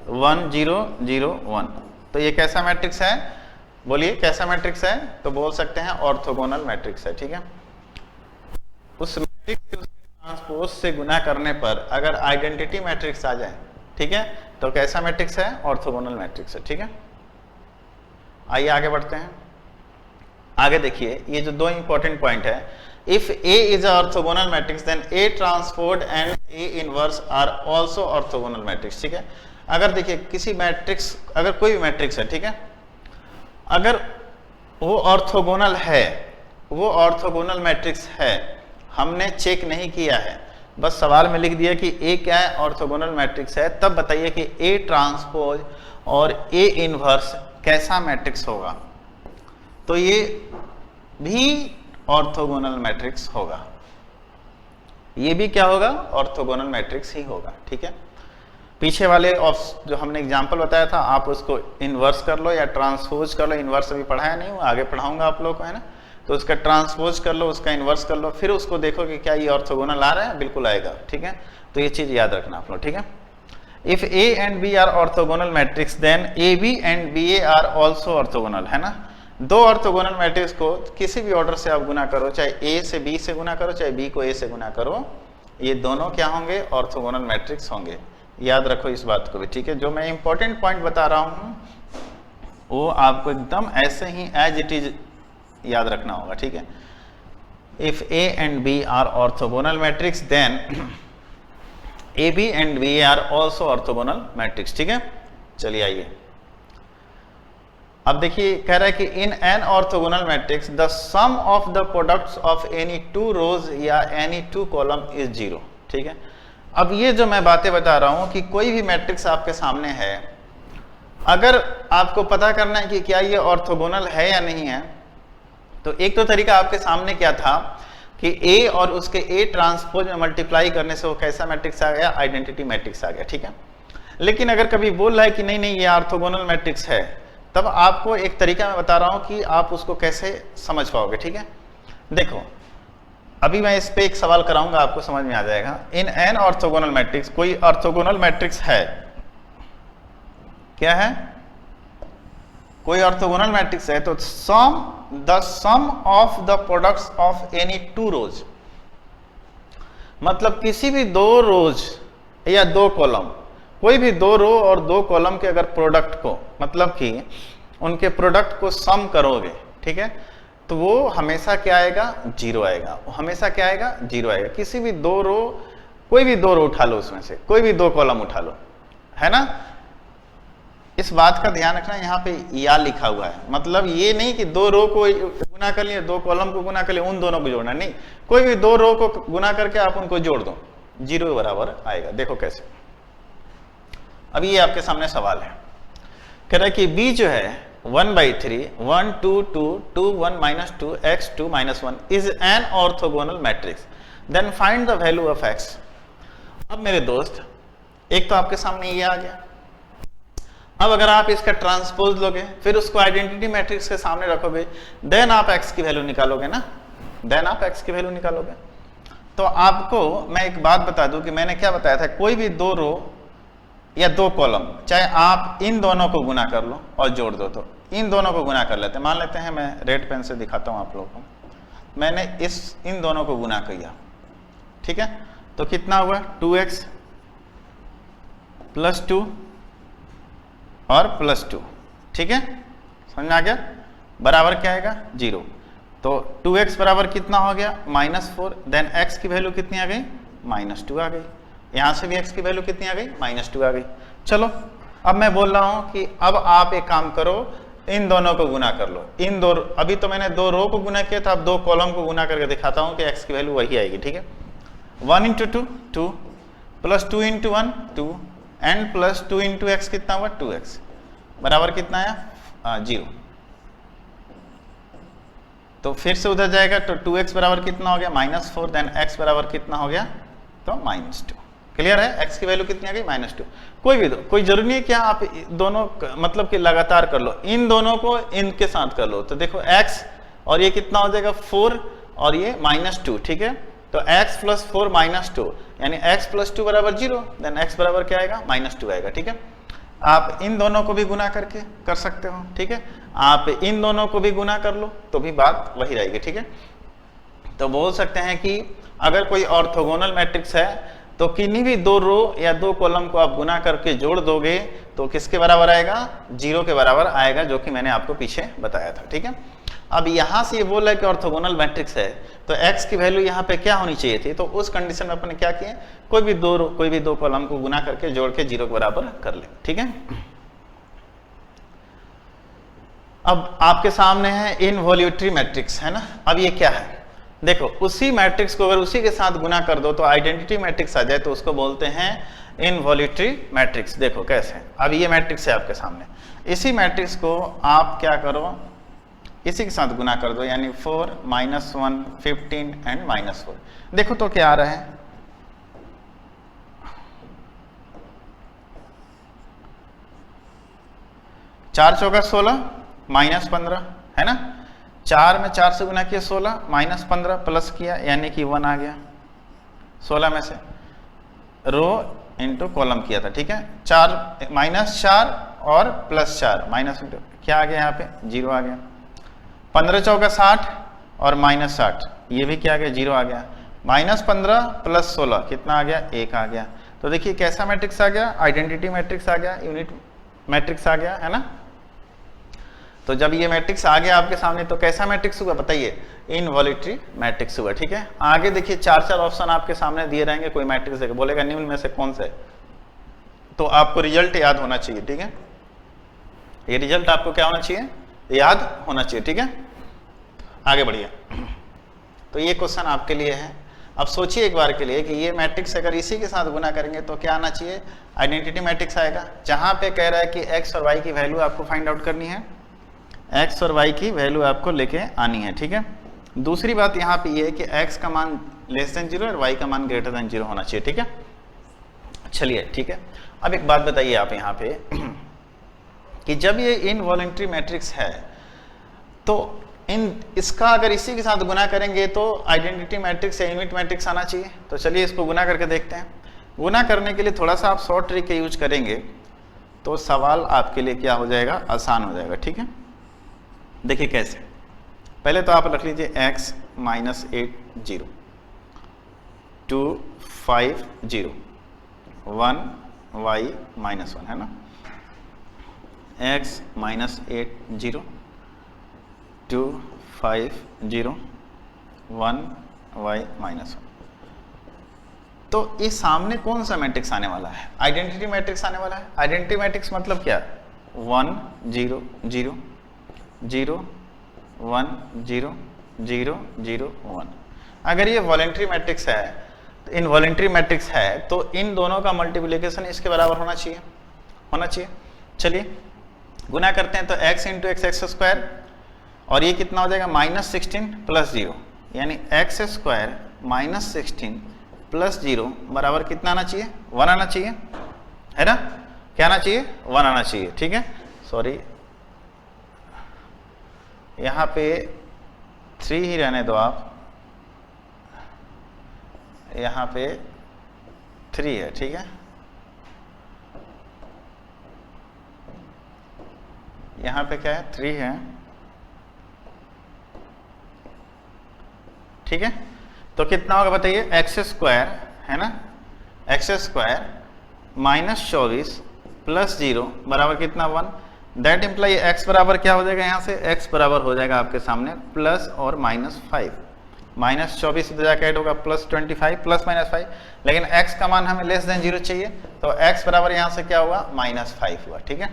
1 0 0 1। तो ये कैसा मैट्रिक्स है? बोलिए कैसा मैट्रिक्स है? तो बोल सकते हैं ऑर्थोगोनल मैट्रिक्स है। ठीक है, उस मैट्रिक्स के ट्रांसपोज से गुना करने पर अगर आइडेंटिटी मैट्रिक्स आ जाए, ठीक है, तो कैसा मैट्रिक्स है? ऑर्थोगोनल मैट्रिक्स है। ठीक है, आइए आगे बढ़ते हैं। आगे देखिए ये जो दो इंपॉर्टेंट पॉइंट है, if A is orthogonal matrix then A transpose and A inverse are also orthogonal matrix. ठीक है, अगर देखिए किसी मैट्रिक्स, अगर कोई भी मैट्रिक्स है, ठीक है, अगर वो ऑर्थोगोनल है, वो ऑर्थोगोनल मैट्रिक्स है, हमने चेक नहीं किया है, बस सवाल में लिख दिया कि ए क्या है, ऑर्थोगोनल मैट्रिक्स है, तब बताइए कि ए ट्रांसपोज और ए इनवर्स कैसा मैट्रिक्स होगा। तो ये भी ऑर्थोगोनल मैट्रिक्स होगा, ये भी क्या होगा, ऑर्थोगोनल मैट्रिक्स ही होगा। ठीक है, पीछे वाले जो हमने एग्जांपल बताया था आप उसको इन्वर्स कर लो या ट्रांसपोज कर लो। इन्वर्स अभी पढ़ाया नहीं हूँ, आगे पढ़ाऊंगा आप लोगों को, है ना। तो उसका ट्रांसपोज कर लो, उसका इन्वर्स कर लो, फिर उसको देखो कि क्या ये ऑर्थोगोनल आ रहा है, बिल्कुल आएगा। ठीक है, तो ये चीज याद रखना आप लोग। ठीक है, if A and B are orthogonal matrix then A B and B A are also orthogonal, है ना। दो ऑर्थोगोनल मैट्रिक्स को किसी भी ऑर्डर से आप गुना करो, चाहे ए से बी से गुना करो, चाहे बी को ए से गुना करो, ये दोनों क्या होंगे, ऑर्थोगोनल मैट्रिक्स होंगे। याद रखो इस बात को भी। ठीक है, जो मैं इंपॉर्टेंट पॉइंट बता रहा हूं वो आपको एकदम ऐसे ही एज इट इज याद रखना होगा। ठीक है, if A and B are orthogonal matrix then A B and B are also orthogonal matrix. ठीक है, चलिए आइए अब देखिए, कह रहा है कि in an orthogonal matrix the sum of the products of any two rows या any two column is zero. ठीक है, अब ये जो मैं बातें बता रहा हूं कि कोई भी मैट्रिक्स आपके सामने है, अगर आपको पता करना है कि क्या ये ऑर्थोगोनल है या नहीं है, तो एक तो तरीका आपके सामने क्या था कि ए और उसके ए ट्रांसपोज में मल्टीप्लाई करने से वो कैसा मैट्रिक्स आ गया, आइडेंटिटी मैट्रिक्स आ गया। ठीक है, लेकिन अगर कभी बोल रहा है कि नहीं नहीं ये ऑर्थोगोनल मैट्रिक्स है, तब आपको एक तरीका मैं बता रहा हूं कि आप उसको कैसे समझ पाओगे। ठीक है, देखो अभी मैं इस पे एक सवाल कराऊंगा, आपको समझ में आ जाएगा। इन एन ऑर्थोगोनल मैट्रिक्स, कोई ऑर्थोगोनल मैट्रिक्स है, क्या है, कोई ऑर्थोगोनल मैट्रिक्स है, तो the sum of the products of any two rows, मतलब किसी भी दो रोज या दो कॉलम, कोई भी दो रो और दो कॉलम के अगर प्रोडक्ट को, मतलब कि उनके प्रोडक्ट को सम करोगे, ठीक है, तो वो हमेशा क्या आएगा, जीरो आएगा। वो हमेशा क्या आएगा, जीरो आएगा। किसी भी दो रो, कोई भी दो रो उठा लो, उसमें से कोई भी दो कॉलम उठा लो, है ना। इस बात का ध्यान रखना, यहाँ पे या लिखा हुआ है, मतलब ये नहीं कि दो रो को गुना कर लिए, दो कॉलम को गुना कर लिए, उन दोनों को जोड़ना नहीं, कोई भी दो रो को गुना करके आप उनको जोड़ दो, जीरो बराबर आएगा। देखो कैसे, अभी ये आपके सामने सवाल है, कह रहा है कि b जो है 1/3 1 2 2 2 1 -2 x 2 -1 is an orthogonal matrix, then find the value of x। अब मेरे दोस्त, एक तो आपके सामने ये आ गया, अब अगर आप इसका ट्रांसपोज लोगे, फिर उसको आइडेंटिटी मैट्रिक्स के सामने रखोगे, देन आप x की वैल्यू निकालोगे ना, देन आप x की वैल्यू निकालोगे। तो आपको मैं एक बात बता दूं कि मैंने क्या बताया था, कोई भी दो रो या दो कॉलम, चाहे आप इन दोनों को गुना कर लो और जोड़ दो, तो इन दोनों को गुना कर लेते हैं। मान लेते हैं, मैं रेड पेन से दिखाता हूं आप लोगों को, मैंने इन दोनों को गुना किया, ठीक है, तो कितना हुआ 2x + 2 और +2, ठीक है, समझ में आ गया, बराबर क्या आएगा, 0। तो 2x बराबर कितना हो गया, -4, देन x की वैल्यू कितनी आ गई, -2 आ गई। यहां से भी x की वैल्यू कितनी आ गई, -2 आ गई। चलो अब मैं बोल रहा हूं कि अब आप एक काम करो, इन दोनों को गुना कर लो, इन दो, अभी तो मैंने दो रो को गुना किया था, अब दो कॉलम को गुना करके दिखाता हूं कि x की वैल्यू वही आएगी। ठीक है, 1 × 2 2 + 2 × 1 2 एंड +2 × x कितना हुआ, 2x बराबर कितना आया, 0। तो फिर से उधर जाएगा, तो 2x बराबर कितना हो गया, -4, देन x बराबर कितना हो गया, तो -2। क्लियर है, x की वैल्यू कितनी आ गई, -2। कोई भी दो, कोई जरूरी नहीं क्या आप दोनों मतलब कि लगातार कर लो, इन दोनों को इनके साथ कर लो, तो देखो x और ये कितना हो जाएगा 4 और ये -2, ठीक है, तो x + 4 -2 यानी x + 2 बराबर 0, देन x बराबर क्या आएगा, -2 आएगा। ठीक है, आप इन दोनों को भी गुना करके कर सकते हो, ठीक है, आप इन दोनों को भी गुना कर लो तो भी बात वही रहेगी। ठीक है, तो बोल सकते हैं कि अगर कोई ऑर्थोगोनल मैट्रिक्स है तो किन्हीं भी दो रो या दो कॉलम को आप गुना करके जोड़ दोगे तो किसके बराबर आएगा, 0 के बराबर आएगा, जो कि मैंने आपको पीछे बताया था। ठीक है, अब यहां से ये बोल रहा है कि ऑर्थोगोनल मैट्रिक्स है, तो x की वैल्यू यहाँ पे क्या होनी चाहिए थी, तो उस कंडीशन में अपन क्या किए, कोई भी दो कॉलम को गुना करके जोड़ के 0 के बराबर कर ले। ठीक है, अब आपके सामने है इनवॉल्यूटरी मैट्रिक्स, है ना। अब ये क्या है, देखो उसी मैट्रिक्स को अगर उसी के साथ गुना कर दो तो आइडेंटिटी मैट्रिक्स आ जाए तो उसको बोलते हैं इनवॉल्यूटरी मैट्रिक्स। देखो कैसे, अब ये मैट्रिक्स है आपके सामने, इसी मैट्रिक्स को आप क्या करो, इसी के साथ गुना कर दो, यानी 4 -1 15 एंड -4। देखो तो क्या आ रहा है, 4 चौका 16 -15 है ना, 4 में 4 से गुना किया 16 -15 प्लस किया यानी कि 1 आ गया 16 में से, रो इंटू कॉलम किया था, ठीक है, 4 -4 और +4 माइनस इंटू क्या आ गया यहाँ पे 0 आ गया, 15 चौका 60 और -60 ये भी क्या आ गया 0 आ गया, -15 + 16 कितना आ गया 1 आ गया। तो देखिए कैसा मैट्रिक्स आ गया, आइडेंटिटी मैट्रिक्स आ गया, यूनिट मैट्रिक्स आ गया, है ना। तो जब ये मैट्रिक्स आ गया आपके सामने तो कैसा मैट्रिक्स हुआ बताइए, इनवॉल्यूटरी मैट्रिक्स हुआ, ठीक है। आगे देखिए 4 ऑप्शन आपके सामने दिए रहेंगे, कोई मैट्रिक्स देगा बोलेगा निम्न में से कौन सा है, तो आपको रिजल्ट याद होना चाहिए, ठीक है, ये रिजल्ट आपको क्या होना चाहिए, याद होना चाहिए, ठीक है। आगे बढ़िए, तो ये क्वेश्चन आपके लिए है। अब सोचिए एक बार के लिए कि ये मैट्रिक्स अगर इसी के साथ गुना करेंगे तो क्या आना चाहिए, आइडेंटिटी मैट्रिक्स आएगा, जहां पे कह रहा है कि x और y की वैल्यू आपको फाइंड आउट करनी है, x और y की वैल्यू आपको लेके आनी है, ठीक है। दूसरी बात यहाँ पे ये है कि x का मान <0 और y का मान <0 होना चाहिए, ठीक है। चलिए ठीक है, अब एक बात बताइए आप यहाँ पे कि जब ये इनवॉलंटरी मैट्रिक्स है तो इसका अगर इसी के साथ गुना करेंगे तो आइडेंटिटी मैट्रिक्स या यूनिट मैट्रिक्स आना चाहिए। तो चलिए इसको गुना करके देखते हैं। गुना करने के लिए थोड़ा सा आप शॉर्ट ट्रिक का यूज करेंगे तो सवाल आपके लिए क्या हो जाएगा, आसान हो जाएगा, ठीक है। देखिए कैसे, पहले तो आप रख लीजिए x -8 0 2 5 0 1 y -1 है ना, x -8 0 2 5 0 1 y -1। तो ये सामने कौन सा मैट्रिक्स आने वाला है, आइडेंटिटी मैट्रिक्स आने वाला है। आइडेंटिटी मैट्रिक्स मतलब क्या, 1 0 0 0 1 0 0 0 1। अगर ये वॉलेंट्री मैट्रिक्स है तो इनवॉलेंट्री मैट्रिक्स है तो इन दोनों का मल्टीप्लिकेशन इसके बराबर होना चाहिए। चलिए गुना करते हैं तो x × x² और ये कितना हो जाएगा -16 + 0 यानी x² -16 + 0 बराबर कितना आना चाहिए, 1 आना चाहिए, है ना, क्या आना चाहिए, 1 आना चाहिए, ठीक है। सॉरी यहाँ पे 3 ही रहने दो आप, यहाँ पे 3 है, ठीक है, यहाँ पे क्या है 3 है, ठीक है। तो कितना होगा बताइए, x² है ना, x² -24 + 0 बराबर कितना 1। दैट इम्प्लाई x बराबर क्या हो जाएगा, यहाँ से x बराबर हो जाएगा आपके सामने प्लस और -5, -24 इधर जाके ऐड होगा +25 +-5, लेकिन x का मान हमें <0 चाहिए तो x बराबर यहाँ से क्या हुआ -5 हुआ, ठीक है।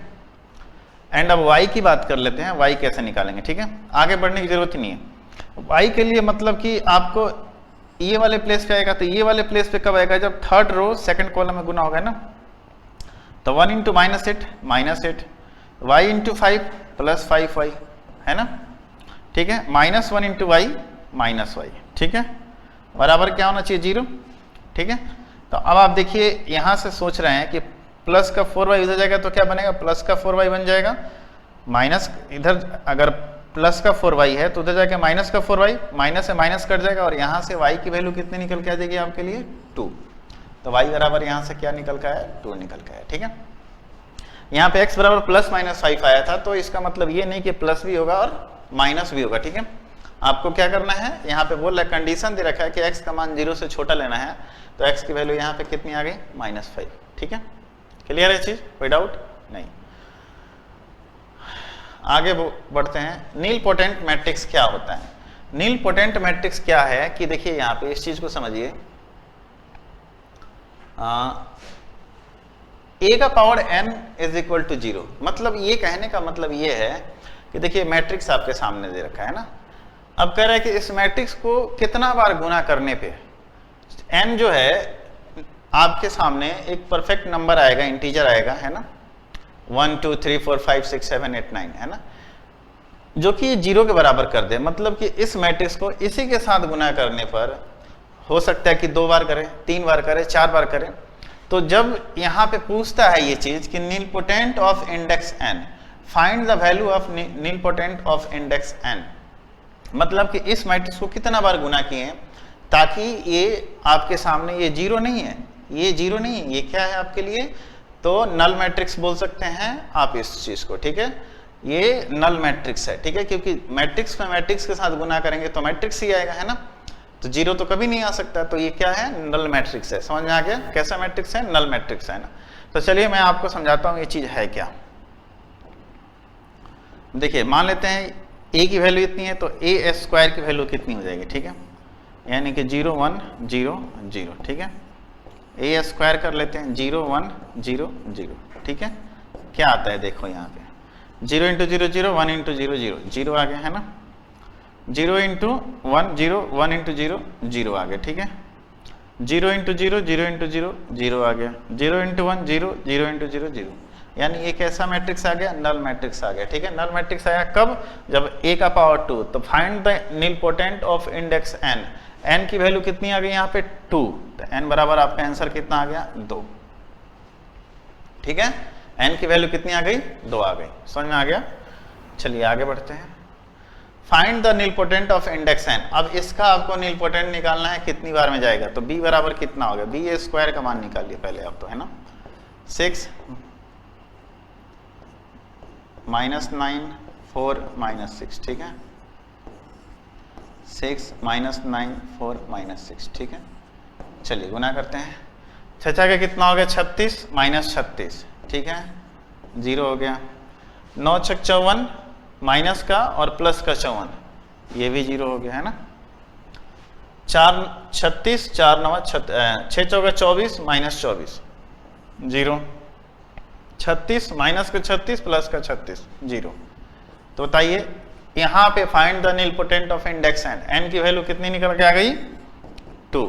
एंड अब y की बात कर लेते हैं, y कैसे निकालेंगे, ठीक है, आगे बढ़ने की जरूरत ही नहीं है। y के लिए मतलब कि आपको ये वाले प्लेस पे आएगा, तो ये वाले प्लेस पे कब आएगा, जब थर्ड रो सेकंड कॉलम में गुना होगा ना, तो 1 × -8 y × 5 + 5y है ना, ठीक है, -1 × y -y, ठीक है, बराबर क्या होना चाहिए 0, ठीक है। तो अब आप देखिए यहाँ से सोच रहे हैं कि प्लस का 4y इधर जाएगा तो क्या बनेगा, प्लस का 4y बन जाएगा, माइनस इधर अगर प्लस का 4y है तो उधर जाके माइनस का 4y, माइनस से माइनस कट जाएगा और यहाँ से y की वैल्यू कितनी निकल के आ जाएगी आपके लिए 2। तो y बराबर यहाँ से क्या निकल का है, 2 निकल का है, ठीक है। यहाँ पे x बराबर +-5 आया था तो इसका मतलब ये नहीं कि प्लस भी होगा और माइनस भी होगा, ठीक है। आपको क्या करना है, यहाँ पे बोल रहा है कंडीशन दे रखा है कि x का मान 0 से छोटा लेना है, तो x की वैल्यू यहाँ पे कितनी आ गई -5, ठीक है। क्लियर है चीज, कोई डाउट नहीं। आगे बढ़ते हैं, नील पोटेंट मैट्रिक्स क्या होता है। नील पोटेंट मैट्रिक्स क्या है कि देखिए यहाँ पे इस चीज को समझिए, a का पावर n = 0, मतलब ये कहने का मतलब ये है कि देखिए मैट्रिक्स आपके सामने दे रखा है ना, अब कह रहा है कि इस मैट्रिक्स को कितना बार गुना करने पे n जो है आपके सामने एक परफेक्ट नंबर आएगा, इंटीजर आएगा, है ना, 1 2 3 4 5 6 7 8 9, है ना, जो कि 0 के बराबर कर दे। मतलब कि इस मैट्रिक्स को इसी के साथ गुना करने पर हो सकता है कि 2 बार करें, 3 बार करें, 4 बार करें। तो जब यहाँ पे पूछता है ये चीज कि nilpotent of index n, find the value of nilpotent of index n, मतलब कि इस मैट्रिक्स को कितना बार गुना किए ताकि ये आपके सामने ये 0 नहीं है, ये 0 नहीं है, ये क्या है आपके लिए, तो नल मैट्रिक्स बोल सकते हैं आप इस चीज को, ठीक है, ये नल मैट्रिक्स है, ठीक है, क्योंकि मैट्रिक्स में मैट्रिक्स के साथ गुना करेंगे तो मैट्रिक्स ही आएगा, है ना, तो 0 तो कभी नहीं आ सकता। तो ये क्या है, नल मैट्रिक्स है। समझ में आ गया कैसा मैट्रिक्स है, नल मैट्रिक्स है ना। तो चलिए मैं आपको समझाता हूँ ये चीज है क्या। देखिए मान लेते हैं a की वैल्यू इतनी है तो a स्क्वायर की वैल्यू कितनी हो जाएगी, ठीक है, यानी कि 0 1 0 0, ठीक है, a स्क्वायर कर लेते हैं 0 1 0 0, ठीक है, क्या आता है देखो यहाँ पे 0 इंटू 0 0, 1 इंटू 0 0, 0 आ गया, है ना, 0 इंटू 1 0, 1 इंटू 0 0 आ गया, ठीक है, 0 इंटू 0 0 इंटू 0 0 आ गया, 0 इंटू 1 0, 0 इंटू 0 0, यानी ये कैसा मैट्रिक्स आ गया, नल मैट्रिक्स आ गया, ठीक है। नल मैट्रिक्स आया कब, जब a का पावर 2, तो find the nilpotent of index n, n की वैल्यू कितनी आ गई यहाँ पे 2, तो n बराबर आपका आंसर कितना आ गया 2, ठीक है, n की वैल्यू कितनी आ गई 2 आ गई। समझ में आ गया। चलिए आगे बढ़ते हैं। Find the nilpotent of index n, अब इसका आपको नीलपोटेंट निकालना है कितनी बार में जाएगा, तो b बराबर कितना होगा, b a स्क्वायर का मान निकालिए पहले आप, तो है ना 6 माइनस 9 4 माइनस 6, ठीक है, 6 माइनस 9 4 माइनस 6, ठीक है। चलिए गुना करते हैं, छचा का कितना हो गया 36 माइनस 36, ठीक है, 0 हो गया, 9 छक 54 माइनस का और प्लस का 54, ये भी 0 हो गया, है ना, 4 36 4 9 6 चौका 24 माइनस 24 0, 36 माइनस का 36 प्लस का 36 0। तो बताइए यहां पे find the nilpotent of index n, n की वैल्यू कितनी निकल के आ गई 2,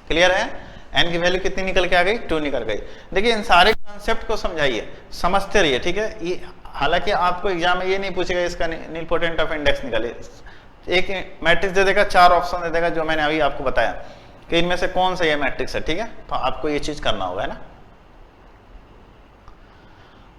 क्लियर है, n की वैल्यू कितनी निकल के आ गई 2 निकल गई। देखिए इन सारे कॉन्सेप्ट को समझाइए, समझते रहिए, ठीक है। ये हालांकि आपको एग्जाम में ये नहीं पूछेगा इसका नीलपोटेंट ऑफ इंडेक्स निकालिए, एक मैट्रिक्स दे देगा, 4 ऑप्शन दे देगा जो मैंने अभी आपको बताया कि इनमें से कौन सा ये मैट्रिक्स है, ठीक है, तो आपको ये चीज करना होगा, है ना।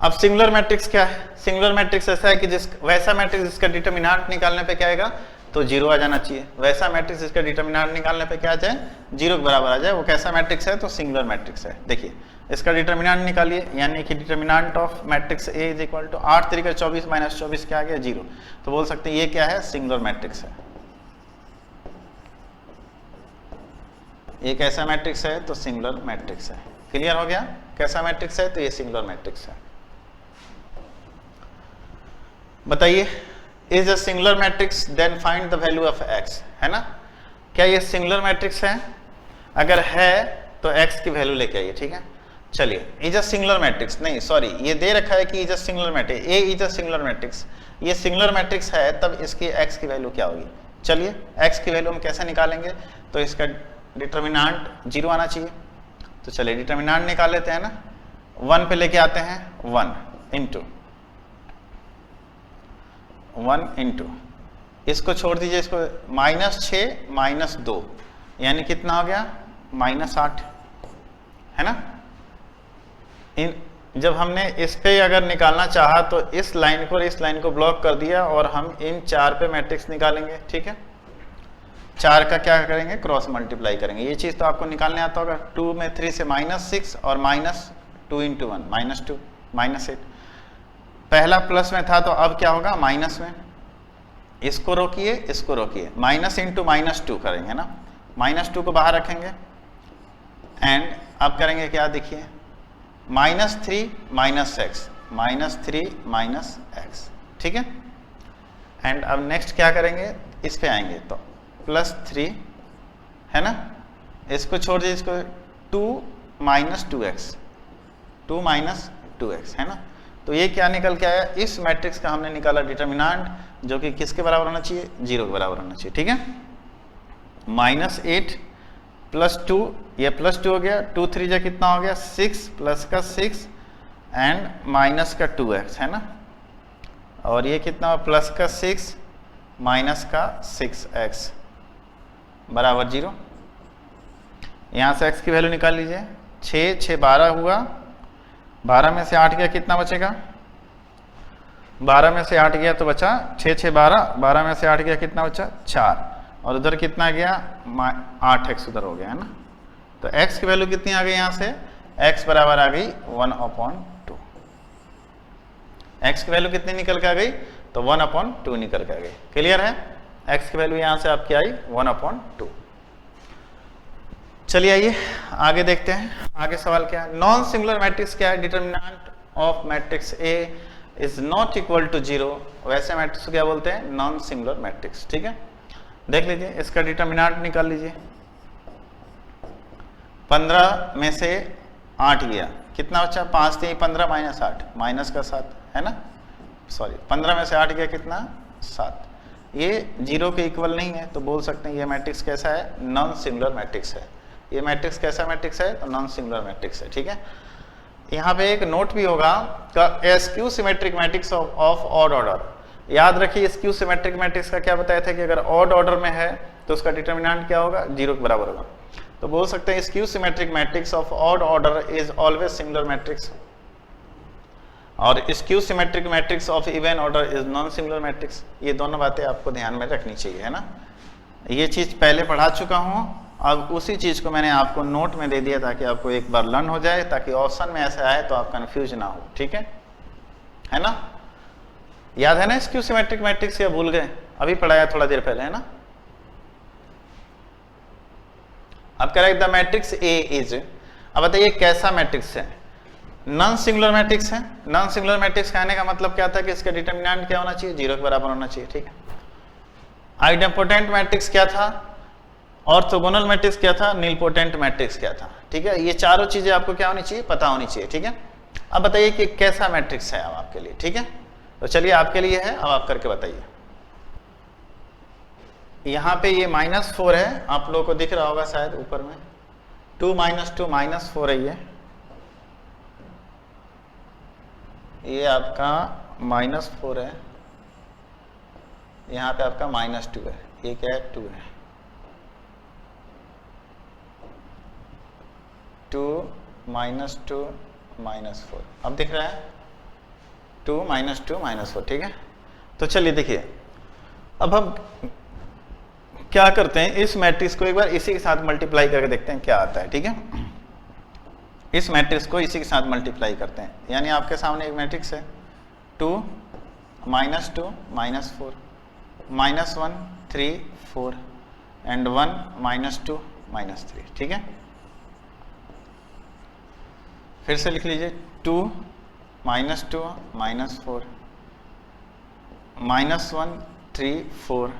अब सिंगुलर मैट्रिक्स क्या है, सिंगुलर मैट्रिक्स ऐसा है कि वैसा मैट्रिक्स जिसका डिटरमिनेंट निकालने पे क्या आएगा, तो 0 आ जाना चाहिए, वैसा मैट्रिक्स जिसका डिटरमिनेंट निकालने पे क्या आ जाए 0 के बराबर आ जाए, वो कैसा मैट्रिक्स है, तो सिंगुलर मैट्रिक्स है। देखिए इसका डिटरमिनेंट निकालिए, यानी कि determinant of matrix A is equal to 8 3 24 minus 24 क्या आ गया 0, तो बोल सकते हैं ये क्या है, सिंगुलर मैट्रिक्स है। ये कैसा मैट्रिक्स है, तो सिंगुलर मैट्रिक्स है। क्लियर हो गया कैसा मैट्रिक्स है, तो ये सिंगुलर मैट्रिक्स है। बताइए is a singular matrix then find the value of x, है ना, क्या ये सिंगुलर मैट्रिक्स है, अगर है तो x की वैल्यू लेके आइए, ठीक है। चलिए इज अ सिंगुलर मैट्रिक्स, नहीं सॉरी ये दे रखा है कि is a singular matrix, A is a singular matrix, ये सिंगुलर मैट्रिक्स है, तब इसकी x की वैल्यू क्या होगी। चलिए x की वैल्यू हम कैसे निकालेंगे, तो इसका डिटरमिनेंट 0 आना चाहिए, तो चलिए डिटरमिनेंट निकाल लेते हैं ना, 1 पे लेके आते हैं 1 इंटू 1 इंटू, इसको छोड़ दीजिए, इसको -6 -2 यानी कितना हो गया -8, है ना। जब हमने इस पे अगर निकालना चाहा तो इस लाइन को और इस लाइन को ब्लॉक कर दिया और हम इन 4 पे मैट्रिक्स निकालेंगे, ठीक है। 4 का क्या करेंगे, क्रॉस मल्टीप्लाई करेंगे, ये चीज तो आपको निकालने आता होगा। 2 में 3 से -6 और -2 इंटू 1 -2 -8, पहला प्लस में था तो अब क्या होगा माइनस में, इसको रोकिए इसको रोकिए, माइनस इंटू -2 करेंगे ना, -2 को बाहर रखेंगे एंड अब करेंगे क्या, देखिए -3 -x -3 ठीक है। एंड अब नेक्स्ट क्या करेंगे, इस पे आएंगे तो +3 है ना, इसको छोड़ दीजिए, इसको 2 -2x है ना। तो ये क्या निकल के आया, इस मैट्रिक्स का हमने निकाला डिटरमिनेंट, जो कि किसके बराबर होना चाहिए, 0 के बराबर होना चाहिए, ठीक है। -8 + 2, ये +2 हो गया, 2 3 जा कितना हो गया 6 प्लस का 6 एंड माइनस का 2x, है ना, और ये कितना प्लस का 6 माइनस का 6x बराबर 0। यहाँ से x की वैल्यू निकाल लीजिए, 6 6 12 हुआ, 12 में से 8 गया कितना बचेगा, 12 में से 8 गया तो बचा 6 6 12, 12 में से 8 गया कितना बचा 4, और उधर कितना गया 8x उधर हो गया, है ना। तो x की वैल्यू कितनी आ गई, यहाँ से x बराबर आ गई 1/2। x की वैल्यू कितनी निकल के आ गई, तो 1/2 निकल के आ गई। क्लियर है, x की वैल्यू यहाँ से आपकी आई 1/2। चलिए आइए आगे देखते हैं, आगे सवाल क्या है। नॉन सिंगुलर मैट्रिक्स क्या है, determinant of matrix A is not equal to 0, वैसे मैट्रिक्स को क्या बोलते हैं, नॉन सिंगुलर मैट्रिक्स, ठीक है। देख लीजिए, इसका डिटरमिनेंट निकाल लीजिए। 15 में से 8 गया कितना बचा, 5 3 15 माइनस 8 माइनस का 7, है ना, सॉरी 15 में से 8 गया कितना 7, ये 0 के इक्वल नहीं है, तो बोल सकते हैं ये मैट्रिक्स कैसा है, नॉन सिंगुलर मैट्रिक्स है। ये मैट्रिक्स कैसा मैट्रिक्स है, तो नॉन सिंगुलर मैट्रिक्स है, ठीक है। यहाँ पे एक नोट भी होगा, skew symmetric matrix of odd order. याद रखिए, स्क्यू सिमेट्रिक मैट्रिक्स का क्या बताया था कि अगर ऑड ऑर्डर में है तो उसका डिटरमिनेंट क्या होगा, 0 के बराबर होगा। तो बोल सकते हैं skew symmetric matrix of odd order is always singular matrix, और skew symmetric matrix of even order is non singular matrix. ये दोनों बातें आपको ध्यान में रखनी चाहिए, है ना। ये चीज पहले पढ़ा चुका हूँ, अब उसी चीज को मैंने आपको नोट में दे दिया ताकि आपको एक बार लर्न हो जाए, ताकि ऑप्शन में ऐसा आए तो आप कंफ्यूज ना हो, ठीक है ना। याद है ना स्क्यू सिमेट्रिक मैट्रिक्स, या भूल गए, अभी पढ़ाया थोड़ा देर पहले, है ना। अब कह रहा है द मैट्रिक्स A इज, अब बताइए कैसा मैट्रिक्स है, नॉन सिंगुलर मैट्रिक्स है। नॉन सिंगुलर मैट्रिक्स कहने का मतलब क्या था कि इसका डिटरमिनेंट क्या होना चाहिए, 0 के बराबर होना चाहिए, ठीक है। आइडेम्पोटेंट मैट्रिक्स क्या था, ऑर्थोगोनल मैट्रिक्स क्या था, नीलपोटेंट मैट्रिक्स क्या था, ठीक है। ये चारों चीजें आपको क्या होनी चाहिए, पता होनी चाहिए, ठीक है। अब बताइए कि कैसा मैट्रिक्स है अब आपके लिए, ठीक है। तो चलिए आपके लिए है, अब आप करके बताइए। यहाँ पे ये -4 है, आप लोगों को दिख रहा होगा शायद ऊपर में, 2 - 2 -4 है ये आपका -4 है, यहाँ पे आपका -2 है, ये क्या है 2 है, 2 - 2 -4, अब दिख रहा है 2 - 2 -4, ठीक है। तो चलिए देखिए, अब हम क्या करते हैं, इस मैट्रिक्स को एक बार इसी के साथ मल्टीप्लाई करके देखते हैं क्या आता है, ठीक है। इस मैट्रिक्स को इसी के साथ मल्टीप्लाई करते हैं, यानी आपके सामने एक मैट्रिक्स है 2 - 2 -4 -1 3 4 एंड 1 -2 -3, ठीक है। फिर से लिख लीजिए 2 - 2 -4 -1 3 4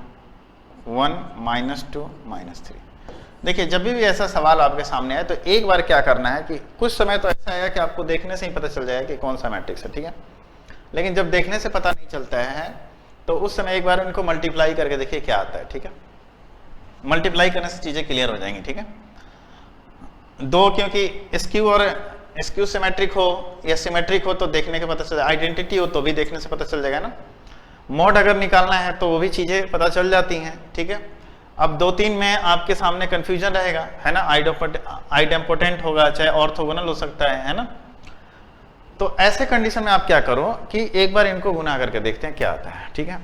1 -2 -3। देखिए, जब भी ऐसा सवाल आपके सामने आए तो एक बार क्या करना है कि कुछ समय तो ऐसा आएगा कि आपको देखने से ही पता चल जाएगा कि कौन सा मैट्रिक्स है, ठीक है। लेकिन जब देखने से पता नहीं चलता है तो उस समय एक बार इनको मल्टीप्लाई करके देखिए क्या आता है, ठीक है। मल्टीप्लाई करने से चीजें क्लियर हो जाएंगी, ठीक है। दो, क्योंकि स्क्यू और स्क्यू सिमेट्रिक हो या सिमेट्रिक हो तो देखने के पता चल, आइडेंटिटी हो तो भी देखने से पता चल जाएगा ना। मोड अगर निकालना है तो वो भी चीजें पता चल जाती हैं, ठीक है। अब 2 3 में आपके सामने कंफ्यूजन रहेगा, है ना। आइडेम्पोटेंट होगा, चाहे ऑर्थोगोनल हो सकता है ना। तो ऐसे कंडीशन में आप क्या करो कि एक बार इनको गुना करके देखते हैं क्या आता है, ठीक है।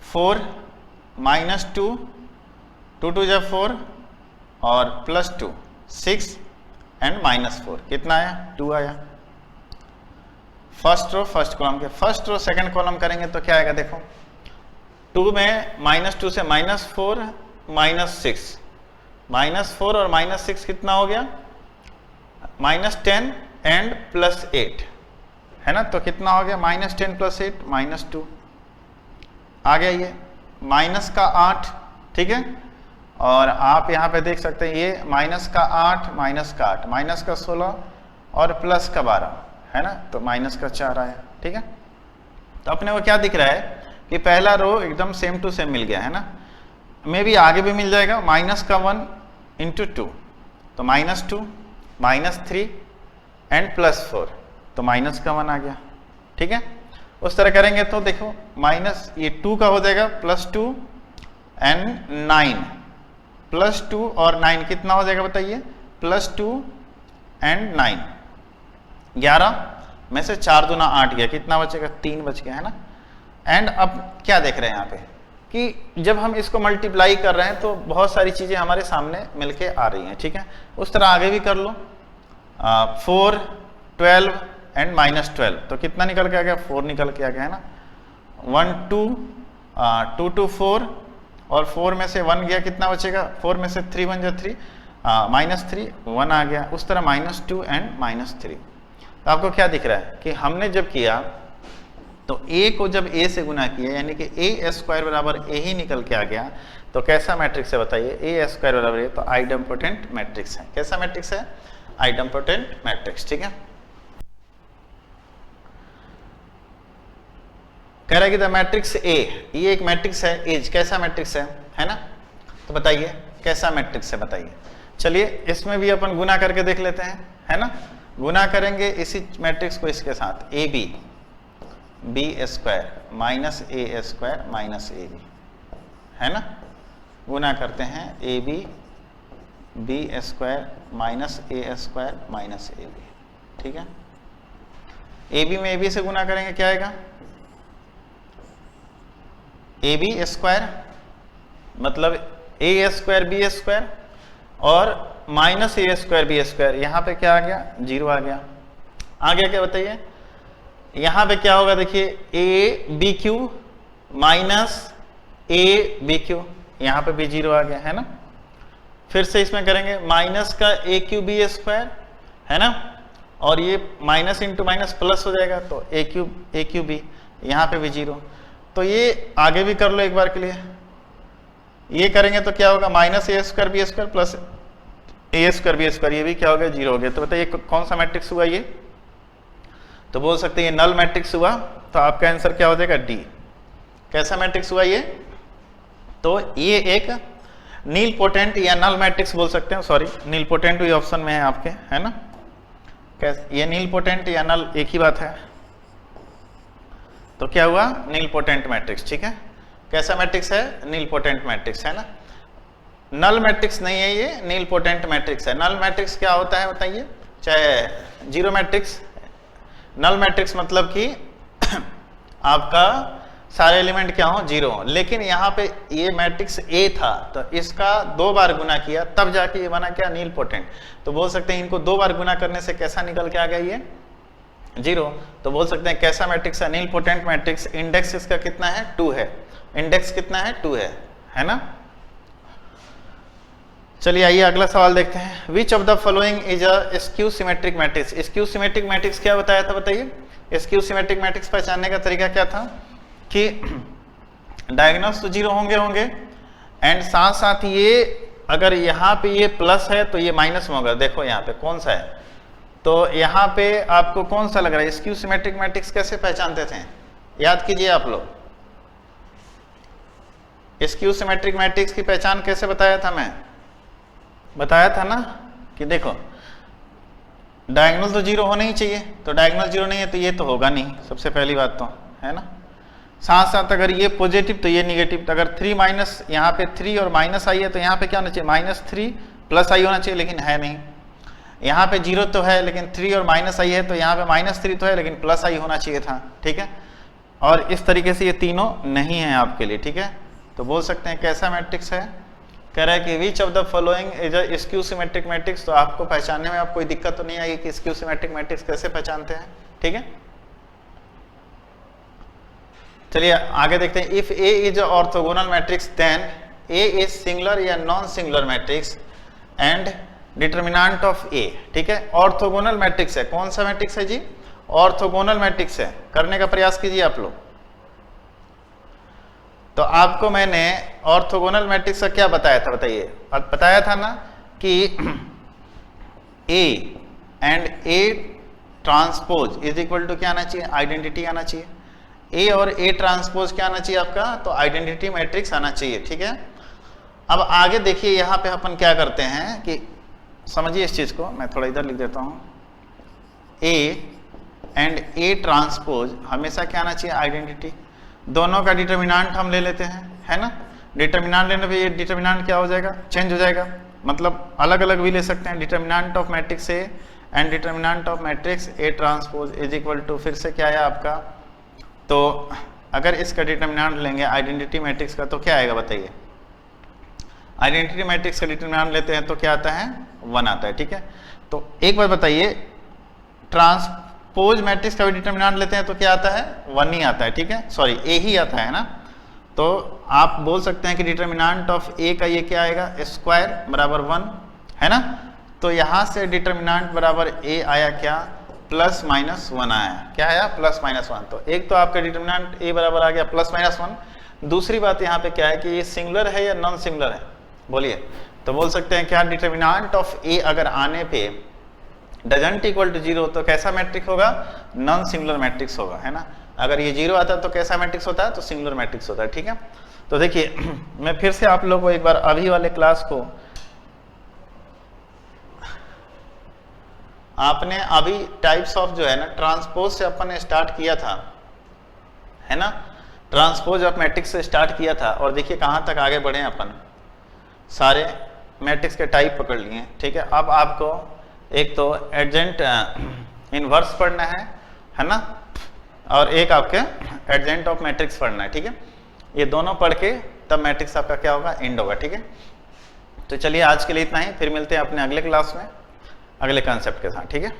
फोर -2 2 2 जा 4 और +2 6 एंड -4 कितना आया 2 आया। फर्स्ट रो फर्स्ट कॉलम के, फर्स्ट रो सेकंड कॉलम करेंगे तो क्या आएगा, देखो 2 में -2 से -4 -6 -4 और -6 कितना हो गया -10 एंड +8, है ना। तो कितना हो गया -10 + 8 -2 आ गया, ये माइनस का 8, ठीक है। और आप यहाँ पे देख सकते हैं ये -8 -8 -16 और +12, है ना, तो माइनस का 4 आया, ठीक है। तो अपने को क्या दिख रहा है कि पहला रो एकदम सेम टू सेम मिल गया, है ना। मे भी आगे भी मिल जाएगा, माइनस का 1 इंटू 2, तो -2 -3 एंड +4, तो माइनस का 1 आ गया, ठीक है। उस तरह करेंगे तो देखो माइनस ये 2 का हो जाएगा +2 एंड 9, +2 और 9 कितना हो जाएगा बताइए, +2 एंड 9, 11 में से 4 दूना 8 गया, कितना बचेगा, 3 बच गया, है ना। एंड अब क्या देख रहे हैं यहाँ पे कि जब हम इसको मल्टीप्लाई कर रहे हैं तो बहुत सारी चीजें हमारे सामने मिलके आ रही हैं, ठीक है। उस तरह आगे भी कर लो, 4 12 एंड -12, तो कितना निकल के आ गया, 4 निकल के आ गया, है ना। 1 2 2 4 और 4 में से 1 गया, कितना बचेगा, 4 में से 3 1 जा 3, -3 1 आ गया। उस तरह -2 एंड -3। तो आपको क्या दिख रहा है कि हमने जब किया तो a को जब a से गुना किया यानी कि a² बराबर a ही निकल के आ गया, तो कैसा मैट्रिक्स है बताइए, a² बराबर a, तो आइडम्पोटेंट मैट्रिक्स है। कैसा मैट्रिक्स है, आइडम्पोटेंट मैट्रिक्स, ठीक है। कह रहा है कि द मैट्रिक्स A, ये एक मैट्रिक्स है, एज कैसा मैट्रिक्स है ना। तो बताइए कैसा मैट्रिक्स है, बताइए। चलिए इसमें भी अपन गुना करके देख लेते हैं, है ना। गुना करेंगे इसी मैट्रिक्स को इसके साथ, AB B² -A² -AB, है ना। गुना करते हैं AB B² -A² -AB, ठीक है। AB में AB से गुना करेंगे क्या आएगा, AB² मतलब A² B² और -A² B², यहाँ पे क्या आ गया, 0 आ गया। आ गया क्या बताइए, यहाँ पे क्या होगा देखिए, ABQ -ABQ, यहाँ पे भी 0 आ गया, है ना। फिर से इसमें करेंगे माइनस का AQB², है ना, और ये माइनस इंटू माइनस प्लस हो जाएगा, तो AQB, यहाँ पे भी 0। तो ये आगे भी कर लो एक बार के लिए, ये करेंगे तो क्या होगा, -A² B² plus A² B², ये भी क्या हो गया, 0 हो गया। तो बताइए कौन सा मैट्रिक्स हुआ ये, तो बोल सकते हैं ये नल मैट्रिक्स हुआ। तो आपका आंसर क्या हो जाएगा, डी। कैसा मैट्रिक्स हुआ ये, तो ये एक नील पोटेंट या नल मैट्रिक्स बोल सकते हैं, सॉरी नील पोटेंट भी ऑप्शन में है आपके, है ना। कैसे, ये नील पोटेंट या नल एक ही बात है, तो क्या हुआ, नील पोटेंट मैट्रिक्स, ठीक है। कैसा मैट्रिक्स है, नील पोटेंट मैट्रिक्स, है ना। नल मैट्रिक्स नहीं है ये, नील पोटेंट मैट्रिक्स है। नल मैट्रिक्स क्या होता है बताइए, चाहे जीरो मैट्रिक्स, नल मैट्रिक्स मतलब कि आपका सारे एलिमेंट क्या हो, 0 हो। लेकिन यहाँ पे ये मैट्रिक्स A था, तो इसका 2 बार गुना किया तब जाके ये बना क्या, नील पोटेंट। तो बोल सकते हैं इनको 2 बार गुना करने से कैसा निकल के आ गया ये, 0। तो बोल सकते हैं कैसा मैट्रिक्स है, नील पोटेंट मैट्रिक्स। इंडेक्स इसका कितना है, 2 है। इंडेक्स कितना है, 2 है ना। चलिए आइए अगला सवाल देखते हैं। Which of the following is a skew symmetric matrix. Skew symmetric matrix क्या बताया था बताइए। स्क्यू सिमेट्रिक मैट्रिक्स पहचानने का तरीका क्या था कि डायगोनल्स तो 0 होंगे एंड साथ साथ ये अगर यहाँ पे ये प्लस है तो ये माइनस में होगा। देखो यहाँ पे कौन सा है, तो यहाँ पे आपको कौन सा लग रहा है। स्क्यू सिमेट्रिक मैट्रिक्स कैसे पहचानते थे, याद कीजिए आप लोग। स्क्यू सिमेट्रिक मैट्रिक्स की पहचान कैसे बताया था, मैं बताया था ना कि देखो डायगोनल तो 0 होना ही चाहिए, तो डायगोनल 0 नहीं है तो ये तो होगा नहीं, सबसे पहली बात तो, है ना। साथ साथ अगर ये पॉजिटिव तो ये निगेटिव, तो अगर 3 माइनस, यहाँ पे 3 और माइनस आई है तो यहाँ पे क्या होना चाहिए, -3 प्लस आई होना चाहिए, लेकिन है नहीं। यहाँ पे 0 तो है लेकिन 3 और माइनस आई है, तो यहाँ पे -3 तो है लेकिन प्लस आई होना चाहिए था, ठीक है। और इस तरीके से ये तीनों नहीं है आपके लिए, ठीक है। तो बोल सकते हैं कैसा मैट्रिक्स है, कह रहा है कि which of the following is a skew symmetric matrix. तो आपको पहचानने में आप कोई दिक्कत तो नहीं आएगी कि स्क्यू सिमेट्रिक मैट्रिक्स कैसे पहचानते हैं, ठीक है। चलिए आगे देखते हैं। If A is orthogonal matrix then A is singular या non singular matrix and determinant of A, ठीक है। ऑर्थोगोनल मैट्रिक्स है, कौन सा मैट्रिक्स है जी, ऑर्थोगोनल मैट्रिक्स है। करने का प्रयास कीजिए आप लोग। तो आपको मैंने ऑर्थोगोनल मैट्रिक्स का क्या बताया था बताइए, बताया था ना कि A and A transpose is equal to क्या आना चाहिए, आइडेंटिटी आना चाहिए। ए और ए ट्रांसपोज क्या आना चाहिए आपका, तो आइडेंटिटी मैट्रिक्स आना चाहिए, ठीक है। अब आगे देखिए यहाँ पे अपन क्या करते हैं कि समझिए इस चीज को, मैं थोड़ा इधर लिख देता हूँ। ए एंड ए ट्रांसपोज हमेशा क्या आना चाहिए, आइडेंटिटी। दोनों का डिटर्मिनेंट हम ले लेते हैं, है ना। डिटर्मिनेंट लेने पे ये डिटर्मिनेंट क्या हो जाएगा, चेंज हो जाएगा, मतलब अलग अलग भी ले सकते हैं। Determinant of matrix A and determinant of matrix A transpose is equal to, फिर से क्या है आपका, तो अगर इसका डिटर्मिनेंट लेंगे आइडेंटिटी मैट्रिक्स का तो क्या आएगा बताइए। आइडेंटिटी मैट्रिक्स का डिटर्मिनेंट लेते हैं तो क्या आता है, 1 आता है, ठीक है। तो एक बार बताइए, ट्रांसपोज मैट्रिक्स का भी डिटर्मिनेंट लेते हैं तो क्या आता है, 1 ही आता है, ठीक है, सॉरी ए ही आता है ना। तो आप बोल सकते हैं कि डिटर्मिनेंट ऑफ ए का ये क्या आएगा, स्क्वायर बराबर 1, है ना। तो यहाँ से डिटर्मिनेंट बराबर ए आया क्या, प्लस माइनस 1 आया, क्या आया, प्लस माइनस 1। तो एक तो आपका डिटर्मिनेंट ए बराबर आ गया प्लस माइनस 1। दूसरी बात यहाँ पे क्या है कि ये सिंगुलर है या नॉन सिंगुलर है, बोलिए। तो बोल सकते हैं क्या, डिटर्मिनेंट ऑफ ए अगर आने पे डजंट इक्वल टू 0 तो कैसा मैट्रिक्स होगा, नॉन सिंगुलर मैट्रिक्स होगा, है ना। अगर ये 0 आता है तो कैसा मैट्रिक्स होता है, तो सिंगुलर मैट्रिक्स होता है, ठीक है। तो देखिए मैं फिर से आप लोगों को एक बार अभी वाले क्लास को, आपने अभी टाइप्स ऑफ जो है ना ट्रांसपोज से अपन ने स्टार्ट किया था, है ना। ट्रांसपोज ऑफ मैट्रिक्स से स्टार्ट किया था और देखिए कहाँ तक आगे बढ़े हैं अपन, सारे मैट्रिक्स के टाइप पकड़ लिए, ठीक है। अब आपको एक तो एडजेंट इनवर्स पढ़ना है ना, और एक आपके एडजेंट ऑफ मैट्रिक्स पढ़ना है, ठीक है। ये दोनों पढ़ के तब मैट्रिक्स आपका क्या होगा, एंड होगा, ठीक है। तो चलिए आज के लिए इतना ही, फिर मिलते हैं अपने अगले क्लास में अगले कॉन्सेप्ट के साथ, ठीक है।